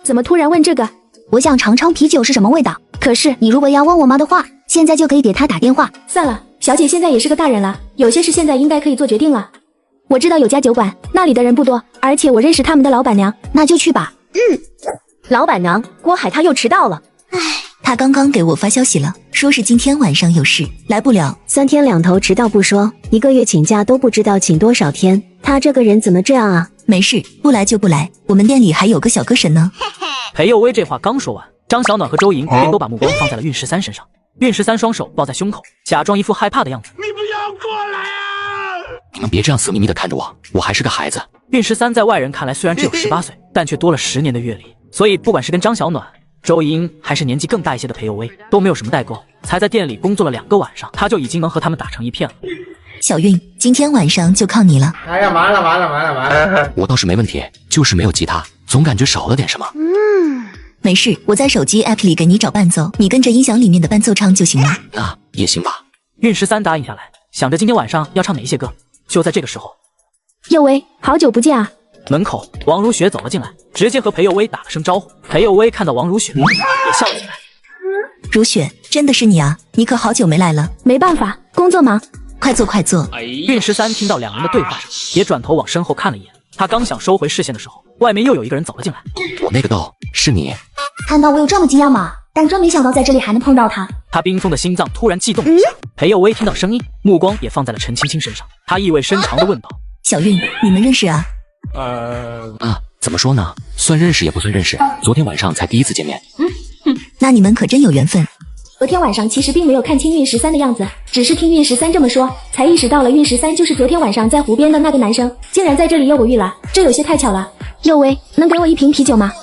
怎么突然问这个？我想尝尝啤酒是什么味道。可是你如果要问我妈的话，现在就可以给她打电话。算了，小姐现在也是个大人了，有些事现在应该可以做决定了。我知道有家酒馆，那里的人不多，而且我认识他们的老板娘，那就去吧。老板娘，郭海他又迟到了。他刚刚给我发消息了，说是今天晚上有事，来不了。3天2头迟到不说，1个月请假都不知道请多少天，他这个人怎么这样啊？没事，不来就不来，我们店里还有个小歌神呢。裴佑威这话刚说完，张小暖和周莹便都把目光放在了运13身上。运13双手抱在胸口，假装一副害怕的样子。你不要过来啊！你们别这样色眯眯的看着我，我还是个孩子。运13在外人看来虽然只有18岁，但却多了10年的阅历，所以不管是跟张小暖、周莹还是年纪更大一些的裴佑威，都没有什么代沟。才在店里工作了2个晚上，他就已经能和他们打成一片了。小运，今天晚上就靠你了。哎呀，完了！我倒是没问题，就是没有吉他，总感觉少了点什么。没事，我在手机 app 里给你找伴奏，你跟着音响里面的伴奏唱就行了。那也行吧。运13答应下来，想着今天晚上要唱哪一些歌。就在这个时候，佑威，好久不见啊！门口，王如雪走了进来，直接和裴佑威打了声招呼。裴佑威看到王如雪，也笑了起来。如雪，真的是你啊！你可好久没来了。没办法，工作忙。快坐，快坐。运13听到2人的对话声，也转头往身后看了一眼。他刚想收回视线的时候，外面又有一个人走了进来。我那个豆是你？看到我有这么惊讶吗？但真没想到在这里还能碰到他。他冰封的心脏突然悸动了一下。裴佑威听到声音，目光也放在了陈青青身上。他意味深长地问道：“小运，你们认识啊？”怎么说呢？算认识也不算认识，昨天晚上才第一次见面。那你们可真有缘分。昨天晚上其实并没有看清运13的样子，只是听运13这么说，才意识到了运13就是昨天晚上在湖边的那个男生，竟然在这里诱我遇了，这有些太巧了。佑威，能给我1瓶啤酒吗？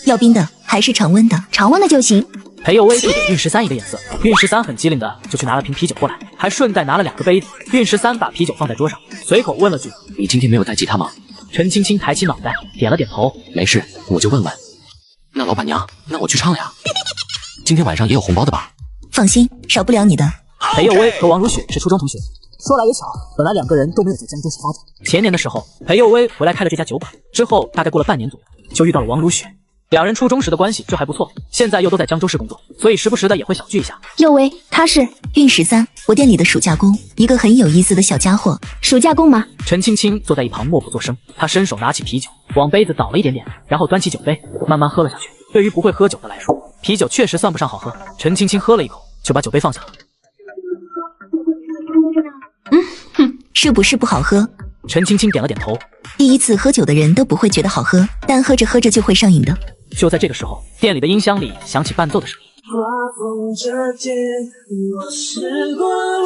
要冰的还是常温的？常温的就行。裴佑威递给运13一个眼色，运13很机灵的就去拿了瓶啤酒过来，还顺带拿了2个杯子。运13把啤酒放在桌上，随口问了句：“你今天没有带吉他吗？”陈青青抬起脑袋，点了点头：“没事，我就问问。”那老板娘，那我去唱呀。今天晚上也有红包的吧？放心，少不了你的。裴佑威和王如雪是初中同学，说来也巧，本来2个人都没有在江州市发展。前年的时候，裴佑威回来开了这家酒馆，之后大概过了半年左右，就遇到了王如雪。2人初中时的关系就还不错，现在又都在江州市工作，所以时不时的也会小聚一下。佑威，他是运13，我店里的暑假工，一个很有意思的小家伙。暑假工吗？陈青青坐在一旁默不作声，她伸手拿起啤酒，往杯子倒了一点点，然后端起酒杯，慢慢喝了下去。对于不会喝酒的来说，啤酒确实算不上好喝。陈青青喝了一口，就把酒杯放下了。是不是不好喝？陈青青点了点头。第一次喝酒的人都不会觉得好喝，但喝着喝着就会上瘾的。就在这个时候，店里的音箱里响起伴奏的声音。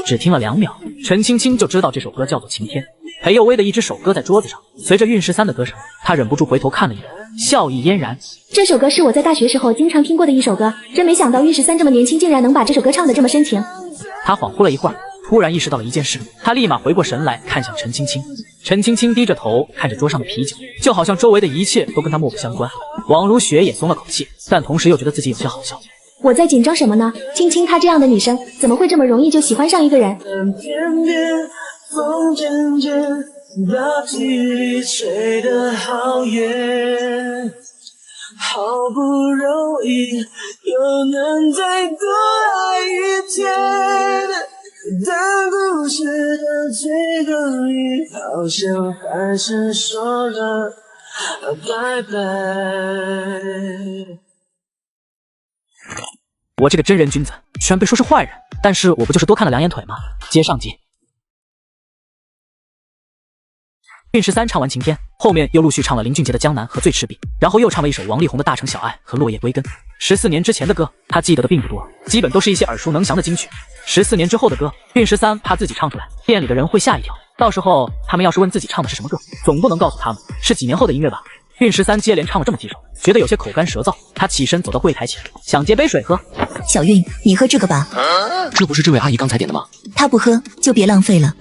只听了2秒，陈青青就知道这首歌叫做《晴天》。裴佑威的一只手搁在桌子上，随着韵13的歌声，他忍不住回头看了一眼，笑意嫣然。这首歌是我在大学时候经常听过的一首歌，真没想到韵13这么年轻，竟然能把这首歌唱得这么深情。他恍惚了一会儿，突然意识到了一件事，他立马回过神来，看向陈青青。陈青青低着头看着桌上的啤酒，就好像周围的一切都跟他漠不相关。王如雪也松了口气，但同时又觉得自己有些好笑。我在紧张什么呢？青青她这样的女生，怎么会这么容易就喜欢上一个人？偏偏风渐渐把距离吹得好远，好不容易又能再多爱一天，但故事的最后一好像还是说了拜拜。我这个真人君子，居然被说是坏人，但是我不就是多看了2眼腿吗？接上集。韵13唱完晴天，后面又陆续唱了林俊杰的江南和最赤壁，然后又唱了一首王力宏的大城小爱和落叶归根。14年之前的歌，他记得的并不多，基本都是一些耳熟能详的金曲。14年之后的歌，韵13怕自己唱出来，店里的人会吓一跳，到时候他们要是问自己唱的是什么歌，总不能告诉他们是几年后的音乐吧。韵13接连唱了这么几首，觉得有些口干舌燥，他起身走到柜台前，想接杯水喝。小韵，你喝这个吧。这不是这位阿姨刚才点的吗？她不喝就别浪费了。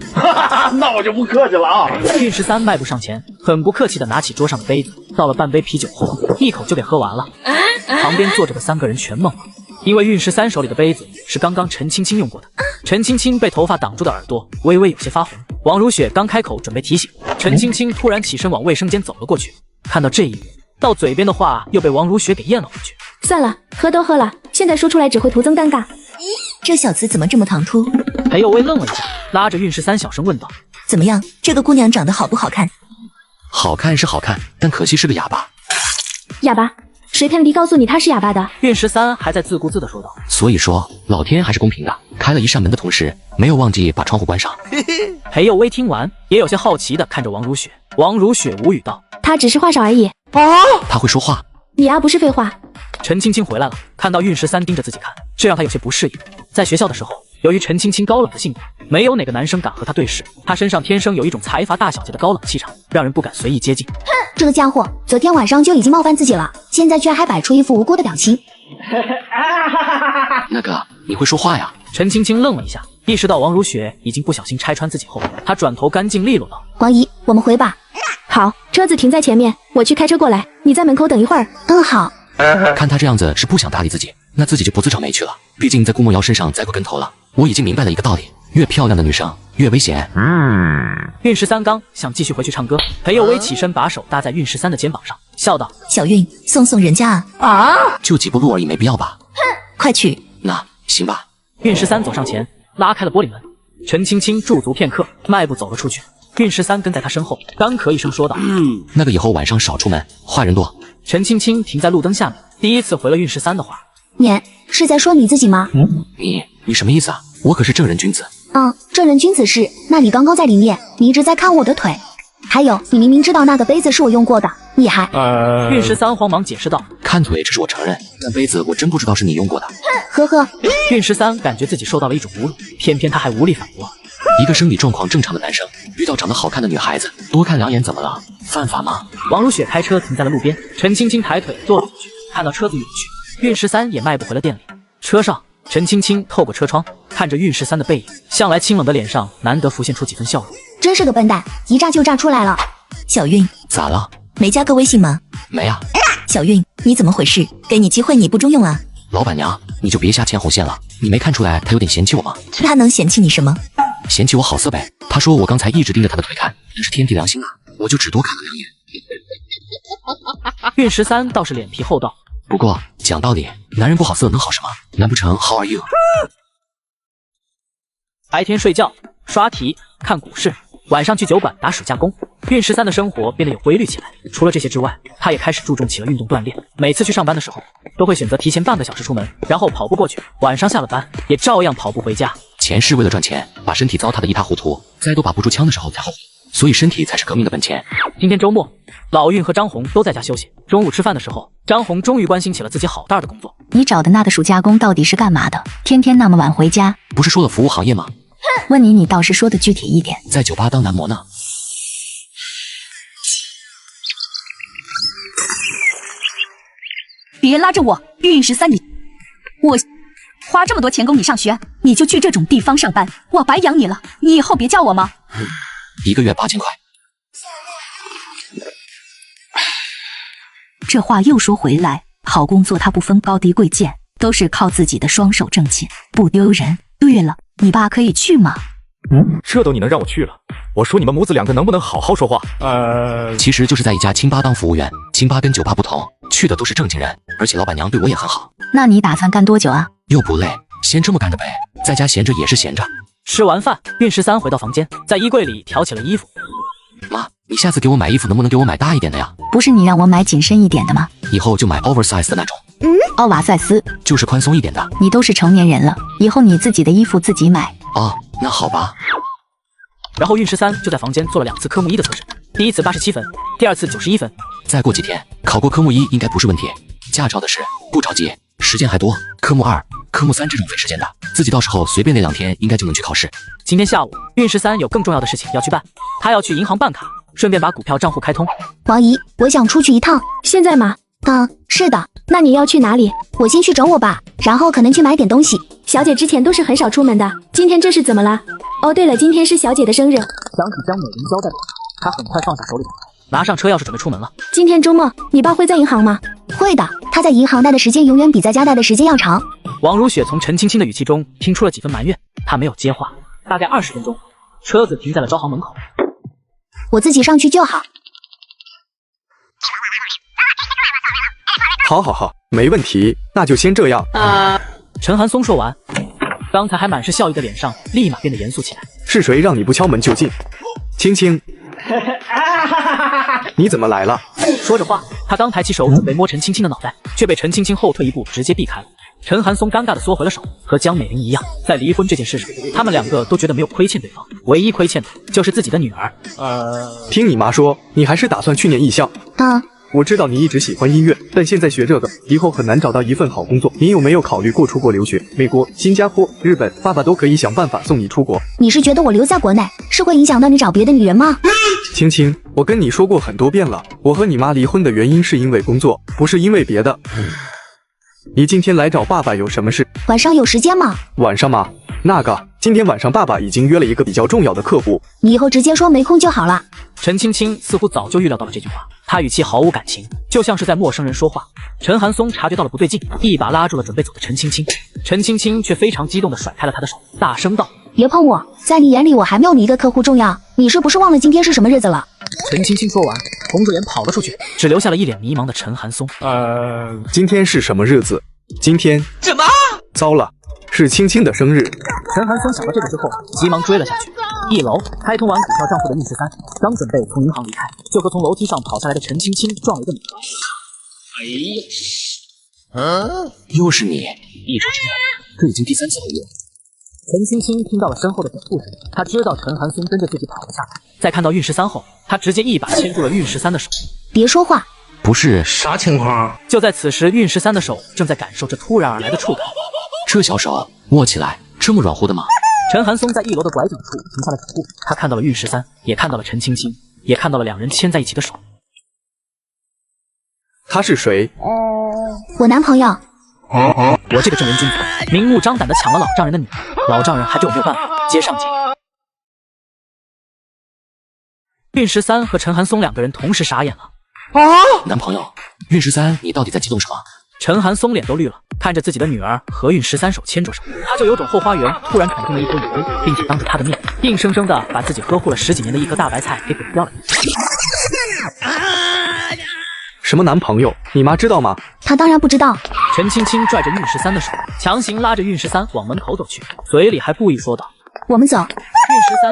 那我就不客气了啊。韵13迈步上前，很不客气地拿起桌上的杯子，倒了半杯啤酒后，一口就给喝完了。旁边坐着的3个人全懵了，因为韵13手里的杯子是刚刚陈青青用过的。陈青青被头发挡住的耳朵微微有些发红。王如雪刚开口准备提醒，陈青青突然起身往卫生间走了过去。看到这一幕，到嘴边的话又被王如雪给咽了回去。算了，喝都喝了，现在说出来只会徒增尴尬。这小子怎么这么唐突？裴佑威愣了一下，拉着韵13小声问道：“怎么样，这个姑娘长得好不好看？”好看是好看，但可惜是个哑巴。哑巴？谁骗你告诉你他是哑巴的？韵13还在自顾自地说道。所以说，老天还是公平的，开了一扇门的同时，没有忘记把窗户关上。裴佑威听完，也有些好奇地看着王如雪。王如雪无语道：“他只是话少而已。”他会说话？你啊，不是废话。陈青青回来了，看到韵13盯着自己看，这让她有些不适应。在学校的时候，由于陈青青高冷的性格，没有哪个男生敢和她对视。她身上天生有一种财阀大小姐的高冷气场，让人不敢随意接近。哼，这个家伙昨天晚上就已经冒犯自己了，现在居然还摆出一副无辜的表情。那个，你会说话呀？陈青青愣了一下，意识到王如雪已经不小心拆穿自己后，她转头干净利落道：“王姨，我们回吧。”好，车子停在前面，我去开车过来，你在门口等一会儿。好。看他这样子是不想搭理自己，那自己就不自找没趣了。毕竟在顾梦瑶身上栽过跟头了。我已经明白了一个道理，越漂亮的女生越危险。韵13刚想继续回去唱歌，裴佑威起身把手搭在韵13的肩膀上，笑道：“小韵，送人家啊。就几步路而已，没必要吧？快去。那行吧。”韵13走上前，拉开了玻璃门。陈青青驻足片刻，迈步走了出去。韵13跟在他身后，干咳一声说道：“那个以后晚上少出门，坏人多。”陈青青停在路灯下面，第一次回了韵13的话：“你是在说你自己吗？”你什么意思啊？我可是正人君子。正人君子是？那你刚刚在里面，你一直在看我的腿。还有，你明明知道那个杯子是我用过的，你还……韵13慌忙解释道：“看腿这是我承认，但杯子我真不知道是你用过的。”呵呵。韵13感觉自己受到了一种侮辱，偏偏他还无力反驳。一个生理状况正常的男生遇到长得好看的女孩子多看2眼怎么了？犯法吗？王如雪开车停在了路边，陈青青抬腿坐了进去，看到车子远去，韵13也迈步回了店里。车上，陈青青透过车窗看着韵13的背影，向来清冷的脸上难得浮现出几分笑容。真是个笨蛋，一炸就炸出来了。小韵，咋了？没加个微信吗？没啊。小韵，你怎么回事？给你机会你不中用啊？老板娘，你就别瞎牵红线了。你没看出来他有点嫌弃我吗？他能嫌弃你什么？嫌弃我好色呗。他说我刚才一直盯着他的腿看，真是天地良心啊！我就只多看了2眼。韵13倒是脸皮厚道，不过讲道理，男人不好色能好什么？难不成 How are you？ 白天睡觉、刷题、看股市，晚上去酒馆打暑假工。韵13的生活变得有规律起来。除了这些之外，他也开始注重起了运动锻炼。每次去上班的时候，都会选择提前半个小时出门，然后跑步过去。晚上下了班，也照样跑步回家。钱是为了赚钱，把身体糟蹋得一塌糊涂，再都把不住枪的时候才后悔。所以身体才是革命的本钱。今天周末，老韵和张红都在家休息。中午吃饭的时候，张红终于关心起了自己好大的工作。你找的那个暑假工到底是干嘛的？天天那么晚回家？不是说了服务行业吗？问你，你倒是说的具体一点。在酒吧当男模呢。别拉着我，运13你，我花这么多钱供你上学，你就去这种地方上班，我白养你了，你以后别叫我吗？1个月8000块。这话又说回来，好工作它不分高低贵贱，都是靠自己的双手挣钱，不丢人。对了，你爸可以去吗？这都你能让我去了？我说你们母子2个能不能好好说话？其实就是在一家清吧当服务员，清吧跟酒吧不同，去的都是正经人，而且老板娘对我也很好。那你打算干多久啊？又不累，先这么干着呗，在家闲着也是闲着。吃完饭，运13回到房间，在衣柜里挑起了衣服。妈，你下次给我买衣服能不能给我买大一点的呀？不是你让我买紧身一点的吗？以后就买 oversize 的那种。奥瓦塞斯就是宽松一点的。你都是成年人了，以后你自己的衣服自己买。哦，那好吧。然后运13就在房间做了2次科目1的测试，第一次87分，第2次91分。再过几天考过科目1应该不是问题。驾照的事不着急，时间还多。科目2、科目3这种费时间的，自己到时候随便练2天应该就能去考试。今天下午，运13有更重要的事情要去办，他要去银行办卡，顺便把股票账户开通。王姨，我想出去一趟。现在吗？是的。那你要去哪里？我先去找我爸，然后可能去买点东西。小姐之前都是很少出门的，今天这是怎么了？哦，对了，今天是小姐的生日。想起将美人交代的，他很快放下手里的活，拿上车钥匙准备出门了。今天周末，你爸会在银行吗？会的，他在银行待的时间永远比在家待的时间要长。王如雪从陈青青的语气中听出了几分埋怨，她没有接话。大概20分钟，车子停在了招行门口。我自己上去就好。好，没问题，那就先这样。陈寒松说完，刚才还满是笑意的脸上立马变得严肃起来。是谁让你不敲门就进？青青，你怎么来了？说着话，他刚抬起手准备摸陈青青的脑袋，却被陈青青后退一步直接避开了。陈寒松尴尬地缩回了手，和江美玲一样，在离婚这件事上，他们2个都觉得没有亏欠对方，唯一亏欠的就是自己的女儿。听你妈说，你还是打算去念艺校。我知道你一直喜欢音乐，但现在学这个，以后很难找到一份好工作。你有没有考虑过出国留学？美国、新加坡、日本，爸爸都可以想办法送你出国。你是觉得我留在国内是会影响到你找别的女人吗？青青，我跟你说过很多遍了，我和你妈离婚的原因是因为工作，不是因为别的。你今天来找爸爸有什么事？晚上有时间吗？晚上吗？今天晚上爸爸已经约了一个比较重要的客户，你以后直接说没空就好了。陈青青似乎早就预料到了这句话，她语气毫无感情，就像是在陌生人说话。陈寒松察觉到了不对劲，一把拉住了准备走的陈青青，陈青青却非常激动地甩开了他的手，大声道：别碰我，在你眼里我还没有你一个客户重要，你是不是忘了今天是什么日子了？陈青青说完，红着脸跑了出去，只留下了一脸迷茫的陈寒松。今天是什么日子？今天什么？糟了，是青青的生日。陈寒松想到这个之后，急忙追了下去。1楼开通完股票账户的运13刚准备从银行离开，就和从楼梯上跑下来的陈青青撞了一个猛子。又是你！1周之内，这已经第3次回约。陈青青听到了身后的脚步声，她知道陈寒松跟着自己跑了下来。在看到运13后，她直接一把牵住了运13的手。别说话。不是啥情况？就在此时，运13的手正在感受着突然而来的触感。这小手握起来这么软乎的吗？陈寒松在1楼的拐角处停下了脚步，他看到了运13，也看到了陈青青，也看到了2人牵在一起的手。他是谁？我男朋友。我这个正人君子，明目张胆地抢了老丈人的女儿，老丈人还对我没有办法，接上节。运13和陈寒松2个人同时傻眼了。男朋友，运13，你到底在激动什么？陈寒松脸都绿了，看着自己的女儿和运13手牵着手，他就有种后花园突然砍进了一坨雨灰，并且当着他的面，硬生生的把自己呵护了10几年的一颗大白菜给毁掉了。什么男朋友？你妈知道吗？她当然不知道。陈青青拽着运13的手，强行拉着运13往门口走去，嘴里还故意说道：我们走。运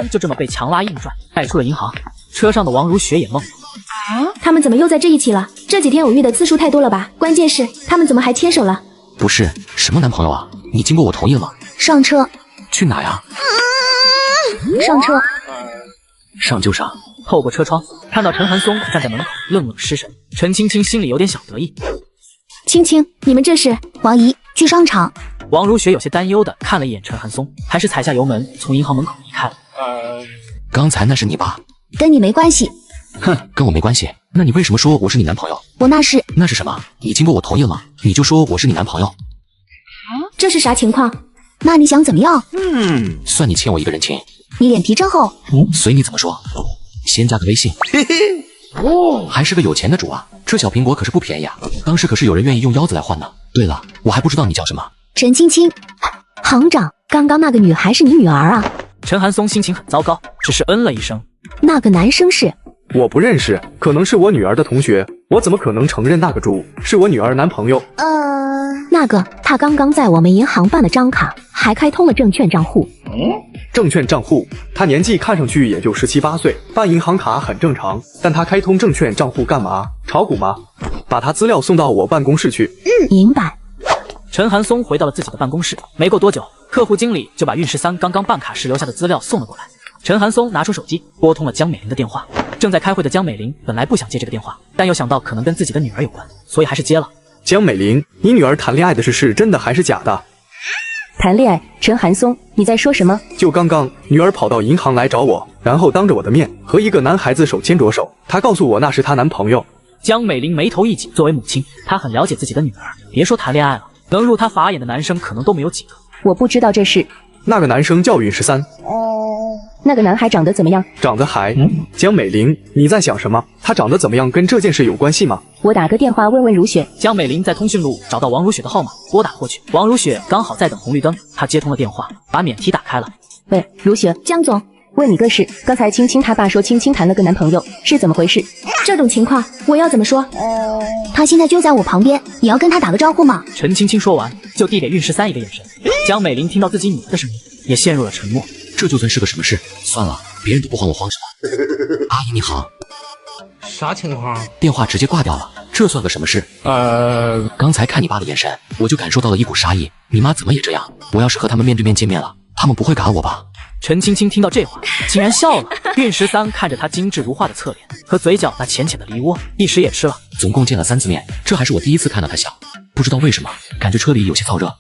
13就这么被强拉硬拽带出了银行。车上的王如雪也懵了。他们怎么又在这一起了？这几天偶遇的次数太多了吧？关键是他们怎么还牵手了？不是，什么男朋友啊？你经过我同意了吗？上车。去哪呀？上车。上就上。透过车窗看到陈寒松站在门口愣愣失神，陈青青心里有点小得意。青青，你们这是？王姨，去商场。王如雪有些担忧的看了一眼陈寒松，还是踩下油门从银行门口离开了。刚才那是你爸？跟你没关系。哼，跟我没关系。那你为什么说我是你男朋友？那是什么？你经过我同意了吗？你就说我是你男朋友。这是啥情况？那你想怎么样？算你欠我一个人情。你脸皮真厚。随你怎么说。先加个微信。还是个有钱的主啊！这小苹果可是不便宜啊，当时可是有人愿意用腰子来换呢。对了，我还不知道你叫什么。陈青青。行长，刚刚那个女孩是你女儿啊？陈寒松心情很糟糕，只是嗯了一声。那个男生是？我不认识，可能是我女儿的同学，我怎么可能承认那个猪是我女儿男朋友？那个，他刚刚在我们银行办了张卡，还开通了证券账户。证券账户？他年纪看上去也就17、18岁，办银行卡很正常，但他开通证券账户干嘛？炒股吗？把他资料送到我办公室去。明白。陈寒松回到了自己的办公室，没过多久，客户经理就把运13刚刚办卡时留下的资料送了过来。陈寒松拿出手机，拨通了江美玲的电话。正在开会的江美玲本来不想接这个电话，但又想到可能跟自己的女儿有关，所以还是接了。江美玲，你女儿谈恋爱的事是真的还是假的？谈恋爱？陈寒松，你在说什么？就刚刚，女儿跑到银行来找我，然后当着我的面和一个男孩子手牵着手，她告诉我那是她男朋友。江美玲眉头一紧，作为母亲，她很了解自己的女儿，别说谈恋爱了，能入她法眼的男生可能都没有几个。我不知道这事。那个男生叫运13。那个男孩长得怎么样？长得还……江美玲，你在想什么？他长得怎么样跟这件事有关系吗？我打个电话问问如雪。江美玲在通讯录找到王如雪的号码，拨打过去。王如雪刚好在等红绿灯，她接通了电话，把免提打开了。喂，如雪。江总，问你个事，刚才青青她爸说青青谈了个男朋友，是怎么回事？这种情况我要怎么说？他现在就在我旁边，也要跟他打个招呼吗？陈青青说完，就递给运13一个眼神。江美玲听到自己女儿的声音，也陷入了沉默。这就算是个什么事？算了，别人都不慌，我慌什么？阿姨你好。啥情况？电话直接挂掉了，这算个什么事？刚才看你爸的眼神，我就感受到了一股杀意。你妈怎么也这样？我要是和他们面对面见面了，他们不会嘎我吧？陈青青听到这话，竟然笑了。运13看着她精致如画的侧脸和嘴角那浅浅的梨窝，一时也吃了。总共见了3次面，这还是我第一次看到他笑。不知道为什么，感觉车里有些燥热。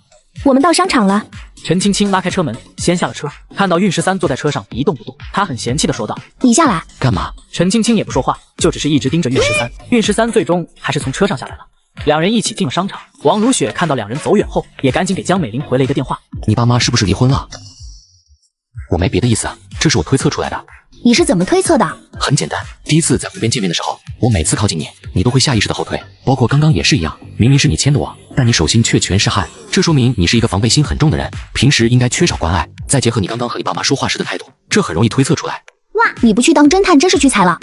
我们到商场了。陈青青拉开车门，先下了车，看到运13坐在车上一动不动，她很嫌弃的说道：“你下来干嘛？”陈青青也不说话，就只是一直盯着运13。运13最终还是从车上下来了，两人一起进了商场。王如雪看到两人走远后，也赶紧给江美玲回了一个电话：“你爸妈是不是离婚了？”我没别的意思，这是我推测出来的。你是怎么推测的？很简单，第一次在湖边见面的时候，我每次靠近你，你都会下意识的后退，包括刚刚也是一样。明明是你牵的我，但你手心却全是汗，这说明你是一个防备心很重的人，平时应该缺少关爱。再结合你刚刚和你爸妈说话时的态度，这很容易推测出来。哇，你不去当侦探真是屈才了。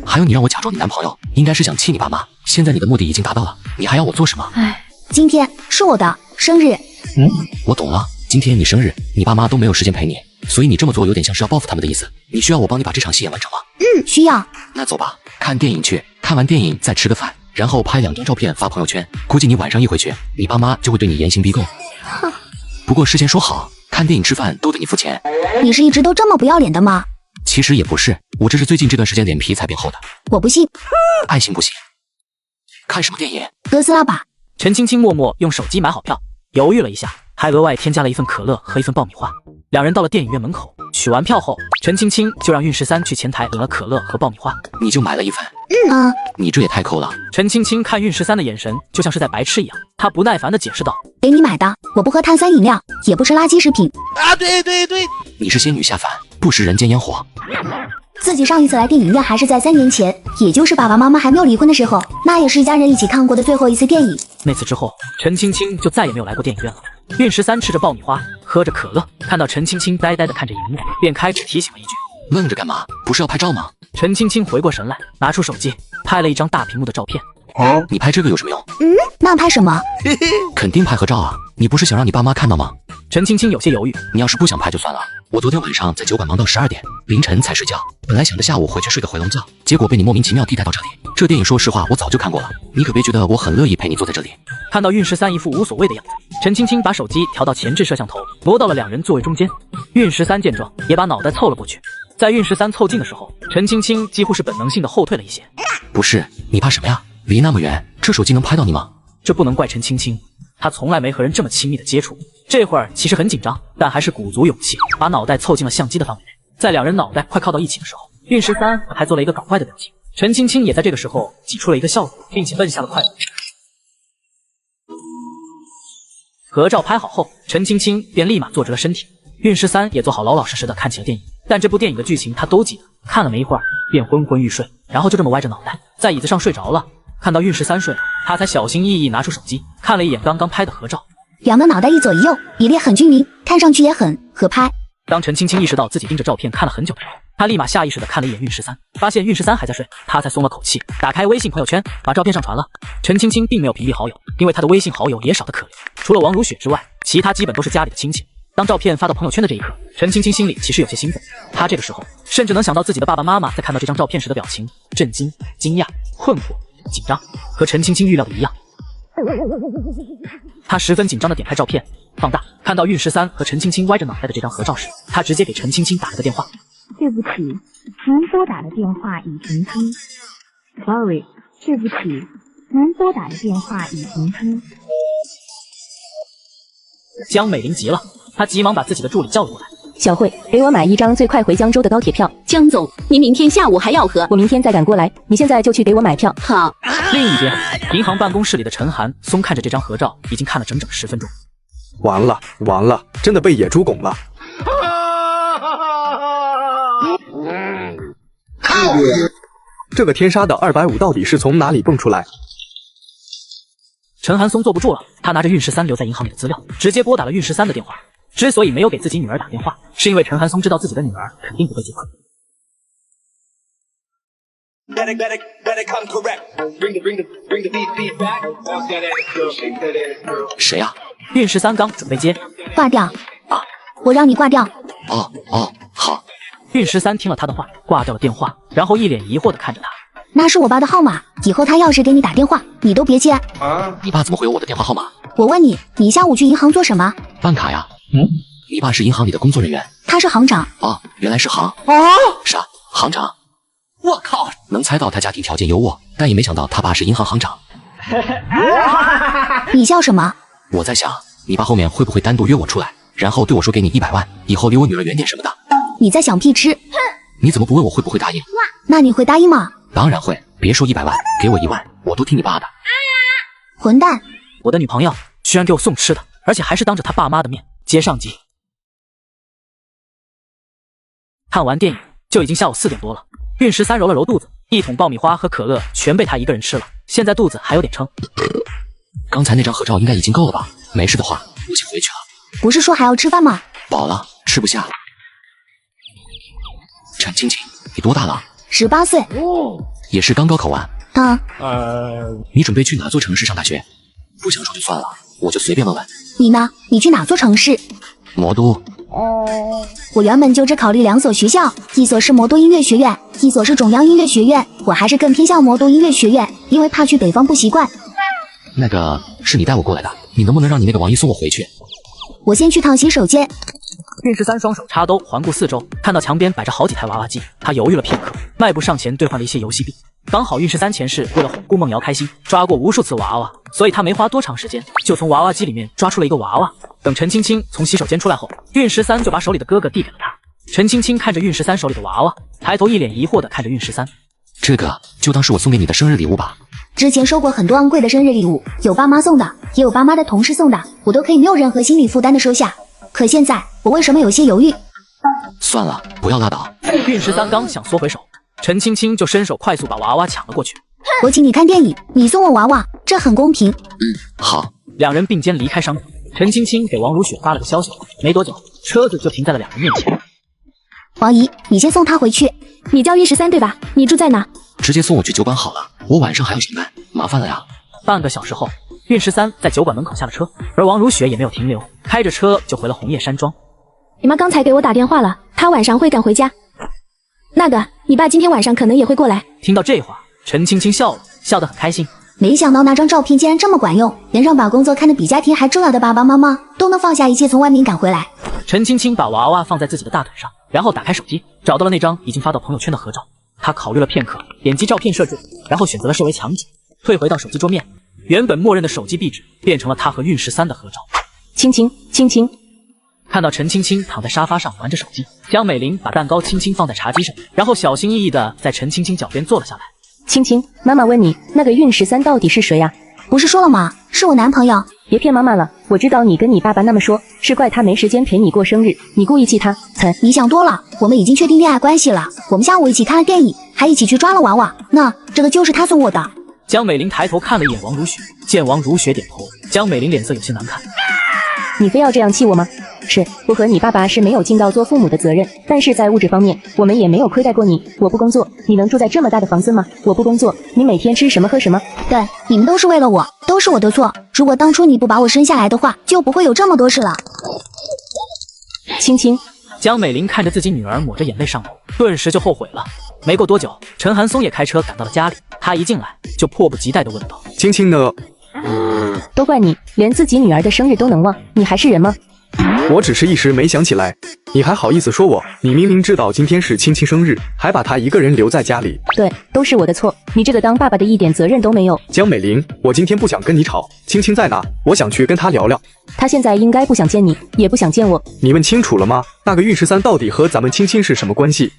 还有你让我假装你男朋友，应该是想气你爸妈。现在你的目的已经达到了，你还要我做什么？今天是我的生日。我懂了，今天你生日，你爸妈都没有时间陪你，所以你这么做有点像是要报复他们的意思。你需要我帮你把这场戏演完成吗？需要。那走吧，看电影去，看完电影再吃个饭，然后拍2张照片发朋友圈。估计你晚上一回去，你爸妈就会对你严刑逼供。不过事先说好，看电影吃饭都得你付钱。你是一直都这么不要脸的吗？其实也不是，我这是最近这段时间脸皮才变厚的。我不信。爱信不信。看什么电影？哥斯拉吧。陈青青默默用手机买好票，犹豫了一下，还额外添加了一份可乐和一份爆米花。两人到了电影院门口，取完票后，陈青青就让运13去前台领了可乐和爆米花。你就买了一份？你这也太抠了。陈青青看运13的眼神就像是在白痴一样，她不耐烦地解释道：“给你买的，我不喝碳酸饮料，也不吃垃圾食品。”啊，对，你是仙女下凡，不食人间烟火。自己上一次来电影院还是在3年前，也就是爸爸妈妈还没有离婚的时候，那也是一家人一起看过的最后一次电影。那次之后，陈青青就再也没有来过电影院了。运13吃着爆米花，喝着可乐，看到陈青青呆呆地看着荧幕，便开口提醒了一句：“愣着干嘛？不是要拍照吗？”陈青青回过神来，拿出手机拍了一张大屏幕的照片。你拍这个有什么用？那拍什么？肯定拍合照啊！你不是想让你爸妈看到吗？陈青青有些犹豫。你要是不想拍就算了，我昨天晚上在酒馆忙到12点，凌晨才睡觉。本来想着下午回去睡个回笼觉，结果被你莫名其妙地带到这里。这电影说实话我早就看过了，你可别觉得我很乐意陪你坐在这里。看到运13一副无所谓的样子，陈青青把手机调到前置摄像头，挪到了两人座位中间。运13见状，也把脑袋凑了过去。在运13凑近的时候，陈青青几乎是本能性的后退了一些。不是，你怕什么呀？离那么远，这手机能拍到你吗？这不能怪陈青青，她从来没和人这么亲密的接触。这会儿其实很紧张，但还是鼓足勇气，把脑袋凑近了相机的范围内。在两人脑袋快靠到一起的时候，运十三还做了一个搞怪的表情。陈青青也在这个时候挤出了一个笑容，并且摁下了快门。合照拍好后，陈青青便立马坐直了身体。运十三也做好老老实实的看起了电影，但这部电影的剧情他都记得，看了没一会儿便昏昏欲睡，然后就这么歪着脑袋在椅子上睡着了。看到运十三睡了，他才小心翼翼拿出手机看了一眼刚刚拍的合照，两个脑袋一左一右，比例很均匀，看上去也很合拍。当陈青青意识到自己盯着照片看了很久的时候，他立马下意识的看了一眼运十三，发现运十三还在睡，他才松了口气，打开微信朋友圈把照片上传了。陈青青并没有屏蔽好友，因为他的微信好友也少得可怜，除了王如雪之外，其他基本都是家里的亲戚。当照片发到朋友圈的这一刻，陈青青心里其实有些兴奋，她这个时候甚至能想到自己的爸爸妈妈在看到这张照片时的表情：震惊、惊讶、困惑、紧张，和陈青青预料的一样。她十分紧张的点开照片放大，看到运十三和陈青青歪着脑袋的这张合照时，她直接给陈青青打了个电话。对不起，您拨打的电话已停机。Sorry， 对不起，您拨打的电话已停机。江美玲急了，她急忙把自己的助理叫了过来。小慧，给我买一张最快回江州的高铁票。江总，您明天下午还要喝？我明天再赶过来，你现在就去给我买票。好。另一边，银行办公室里的陈寒松看着这张合照，已经看了整整10分钟。完了完了，真的被野猪拱了。这个天杀的250到底是从哪里蹦出来？陈寒松坐不住了，他拿着运十三留在银行里的资料，直接拨打了运十三的电话。之所以没有给自己女儿打电话，是因为陈寒松知道自己的女儿肯定不会接话。谁呀？运十三刚准备接，挂掉啊！我让你挂掉。哦，好。运十三听了他的话，挂掉了电话，然后一脸疑惑的看着他。那是我爸的号码，以后他要是给你打电话，你都别接。啊！你爸怎么会有我的电话号码？我问你，你下午去银行做什么？办卡呀。你爸是银行里的工作人员。他是行长。哦，原来是行。是啊，行长。我靠，能猜到他家庭条件优渥，但也没想到他爸是银行行长。你笑什么？我在想，你爸后面会不会单独约我出来，然后对我说给你100万，以后离我女儿远点什么的？你在想屁吃？你怎么不问我会不会答应？那你会答应吗？当然会，别说100万，给我1万，我都听你爸的。混蛋！我的女朋友居然给我送吃的，而且还是当着他爸妈的面。接上集。看完电影就已经下午4点多了，运十三揉了揉肚子，一桶爆米花和可乐全被他一个人吃了，现在肚子还有点撑。刚才那张合照应该已经够了吧？没事的话，我先回去了。不是说还要吃饭吗？饱了，吃不下。陈青青，你多大了？18岁。也是刚高考完。你准备去哪座城市上大学？不想说就算了，我就随便问问。你呢？你去哪座城市？魔都。我原本就只考虑2所学校，一所是魔都音乐学院，一所是中央音乐学院。我还是更偏向魔都音乐学院，因为怕去北方不习惯。那个是你带我过来的，你能不能让你那个王姨送我回去？我先去趟洗手间。运十三双手插兜，环顾四周，看到墙边摆着好几台娃娃机，他犹豫了片刻，迈步上前兑换了一些游戏币。刚好运十三前世为了哄顾梦瑶开心，抓过无数次娃娃，所以他没花多长时间就从娃娃机里面抓出了一个娃娃。等陈青青从洗手间出来后，运十三就把手里的哥哥递给了他。陈青青看着运十三手里的娃娃，抬头一脸疑惑的看着运十三，这个就当是我送给你的生日礼物吧。之前收过很多昂贵的生日礼物，有爸妈送的，也有爸妈的同事送的，我都可以没有任何心理负担的收下。可现在我为什么有些犹豫？算了，不要拉倒。运十三刚想缩回手，陈青青就伸手快速把娃娃抢了过去。我请你看电影，你送我娃娃，这很公平。好。两人并肩离开商场。陈青青给王如雪发了个消息，没多久，车子就停在了两人面前。王姨，你先送她回去。你叫运13对吧？你住在哪？直接送我去酒馆好了，我晚上还要上班，麻烦了呀。半个小时后，运13在酒馆门口下了车，而王如雪也没有停留，开着车就回了红叶山庄。你妈刚才给我打电话了，她晚上会赶回家。那个，你爸今天晚上可能也会过来。听到这话，陈青青笑了，笑得很开心。没想到那张照片竟然这么管用，能让把工作看得比家庭还重要的爸爸妈妈都能放下一切从外面赶回来。陈青青把娃娃放在自己的大腿上，然后打开手机，找到了那张已经发到朋友圈的合照。她考虑了片刻，点击照片设置，然后选择了设为强制，退回到手机桌面。原本默认的手机壁纸变成了她和运13的合照。青青，青青，看到陈青青躺在沙发上玩着手机，江美玲把蛋糕轻轻放在茶几上，然后小心翼翼地在陈青青脚边坐了下来。青青，妈妈问你，那个运13到底是谁呀？不是说了吗？是我男朋友。别骗妈妈了，我知道你跟你爸爸那么说，是怪他没时间陪你过生日，你故意气他。你想多了，我们已经确定恋爱关系了，我们下午一起看了电影，还一起去抓了娃娃。那这个就是他送我的。江美玲抬头看了一眼王如雪，见王如雪点头，江美玲脸色有些难看。你非要这样气我吗？是，我和你爸爸是没有尽到做父母的责任，但是在物质方面，我们也没有亏待过你。我不工作，你能住在这么大的房子吗？我不工作，你每天吃什么喝什么？对，你们都是为了我，都是我的错。如果当初你不把我生下来的话，就不会有这么多事了。青青，江美玲看着自己女儿抹着眼泪上楼，顿时就后悔了。没过多久，陈寒松也开车赶到了家里，他一进来就迫不及待地问道：“青青呢？”都怪你，连自己女儿的生日都能忘，你还是人吗？我只是一时没想起来，你还好意思说我？你明明知道今天是青青生日，还把她一个人留在家里。对，都是我的错，你这个当爸爸的一点责任都没有。江美玲，我今天不想跟你吵，青青在哪？我想去跟她聊聊。她现在应该不想见你，也不想见我。你问清楚了吗？那个运13到底和咱们青青是什么关系？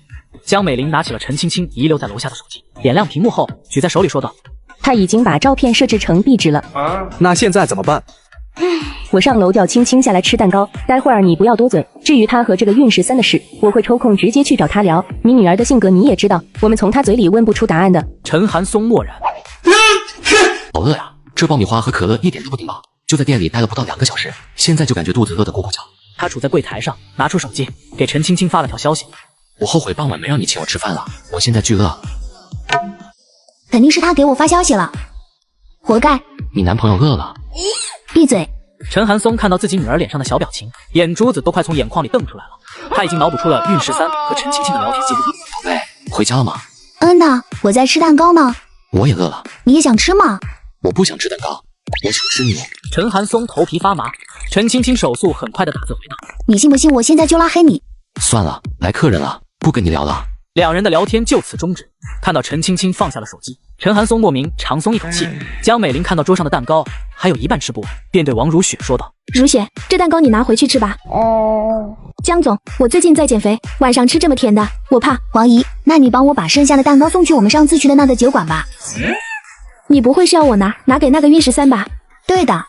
江美玲拿起了陈青青遗留在楼下的手机，点亮屏幕后举在手里说道：“他已经把照片设置成壁纸了。那现在怎么办？”我上楼叫青青下来吃蛋糕，待会儿你不要多嘴。至于他和这个运13的事，我会抽空直接去找他聊。你女儿的性格你也知道，我们从他嘴里问不出答案的。陈寒松默然，好饿呀！这爆米花和可乐一点都不顶饱，就在店里待了不到2个小时，现在就感觉肚子饿得咕咕叫。他杵在柜台上，拿出手机给陈青青发了条消息：“我后悔傍晚没让你请我吃饭了，我现在巨饿。”肯定是他给我发消息了，活该。你男朋友饿了？闭嘴！陈寒松看到自己女儿脸上的小表情，眼珠子都快从眼眶里瞪出来了。他已经脑补出了运13和陈青青的聊天记录。宝贝，回家了吗？呢，我在吃蛋糕呢。我也饿了。你也想吃吗？我不想吃蛋糕，我想吃你。陈寒松头皮发麻。陈青青手速很快的打字回道：“你信不信我现在就拉黑你？”算了，来客人了，不跟你聊了。两人的聊天就此终止。看到陈青青放下了手机，陈寒松莫名长松一口气。江美玲看到桌上的蛋糕还有一半吃不完，便对王如雪说道：“如雪，这蛋糕你拿回去吃吧。”江总，我最近在减肥，晚上吃这么甜的，我怕。王姨，那你帮我把剩下的蛋糕送去我们上次去的那个酒馆吧。你不会是要我拿给那个运13吧？对的。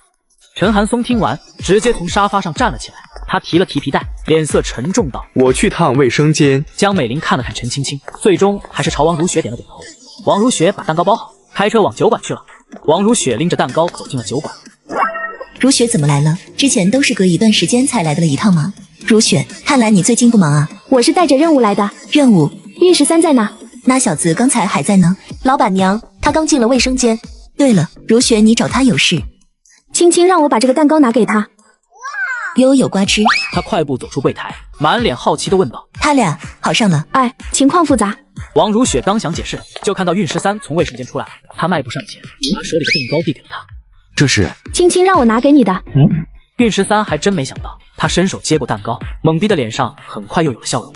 陈寒松听完，直接从沙发上站了起来。他提了提皮带，脸色沉重道：“我去趟卫生间。”江美玲看了看陈青青，最终还是朝王如雪点了点头。王如雪把蛋糕包好，开车往酒馆去了。王如雪拎着蛋糕走进了酒馆。如雪怎么来了？之前都是隔一段时间才来的了一趟吗？如雪，看来你最近不忙啊。我是带着任务来的。任务？运13在哪？那小子刚才还在呢。老板娘，他刚进了卫生间。对了，如雪，你找他有事？青青让我把这个蛋糕拿给他。有瓜吃。他快步走出柜台，满脸好奇地问道：“他俩好上了？”哎，情况复杂。王如雪刚想解释，就看到运13从卫生间出来了。他迈步上前，把手里的蛋糕递给了他。这是青青让我拿给你的。运13还真没想到，他伸手接过蛋糕，懵逼的脸上很快又有了笑容。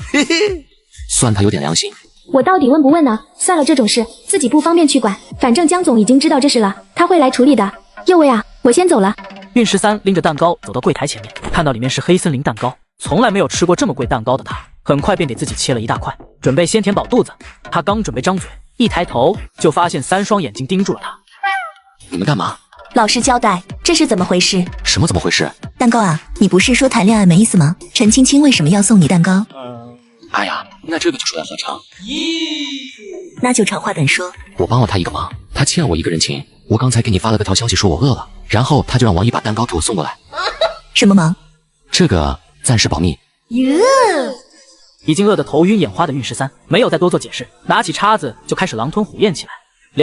算他有点良心。我到底问不问呢？算了，这种事自己不方便去管，反正江总已经知道这事了，他会来处理的。右位啊，我先走了。运13拎着蛋糕走到柜台前面，看到里面是黑森林蛋糕，从来没有吃过这么贵蛋糕的他，很快便给自己切了一大块，准备先填饱肚子。他刚准备张嘴，一抬头就发现3双眼睛盯住了他。你们干嘛？老实交代，这是怎么回事？什么怎么回事？蛋糕啊，你不是说谈恋爱没意思吗？陈青青为什么要送你蛋糕？哎呀，那这个就说来话长。那就长话短说。我帮了他一个忙，他欠我一个人情。我刚才给你发了个条消息说我饿了，然后他就让王姨把蛋糕给我送过来。什么忙？这个暂时保密。已经饿得头晕眼花的运13没有再多做解释，拿起叉子就开始狼吞虎咽起来。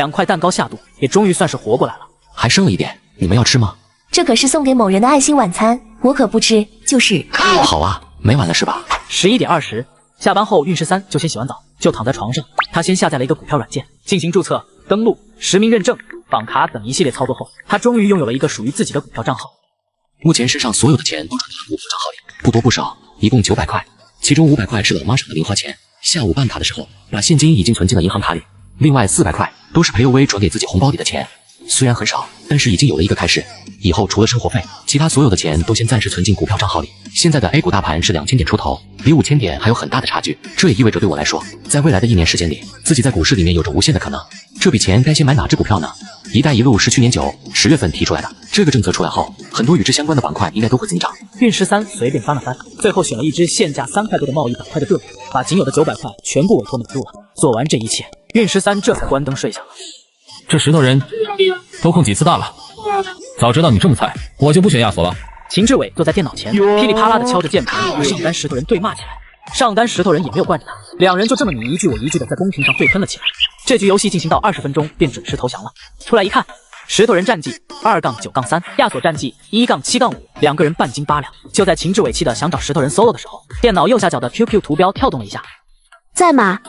2块蛋糕下肚，也终于算是活过来了。还剩了一点，你们要吃吗？这可是送给某人的爱心晚餐，我可不吃。就是。好啊，没晚了是吧？11点20，下班后运13就先洗完澡，就躺在床上。他先下载了一个股票软件，进行注册、登录、实名认证、绑卡等一系列操作后，他终于拥有了一个属于自己的股票账号。目前身上所有的钱都转到了股票账号里，不多不少，一共900块，其中500块是老妈省的零花钱，下午办卡的时候把现金已经存进了银行卡里，另外400块都是裴佑威转给自己红包里的钱。虽然很少，但是已经有了一个开始。以后除了生活费，其他所有的钱都先暂时存进股票账号里。现在的 A 股大盘是2000点出头，离5000点还有很大的差距。这也意味着对我来说，在未来的1年时间里，自己在股市里面有着无限的可能。这笔钱该先买哪只股票呢？一带一路是去年10月份提出来的，这个政策出来后，很多与之相关的板块应该都会增长。运13随便翻了翻，最后选了一只现价3块多的贸易板块的个股，把仅有的900块全部委托买入了。做完这一切，运13这才关灯睡下了。这石头人都控几次大了？早知道你这么菜，我就不选亚索了。秦志伟坐在电脑前，噼里啪啦的敲着键盘，与上单石头人对骂起来。上单石头人也没有惯着他，两人就这么你一句我一句的在公屏上对喷了起来。这局游戏进行到20分钟便准时投降了。出来一看，石头人战绩2-9-3，亚索战绩1-7-5，两个人半斤8两。就在秦志伟气的想找石头人 solo 的时候，电脑右下角的 QQ 图标跳动了一下。在吗？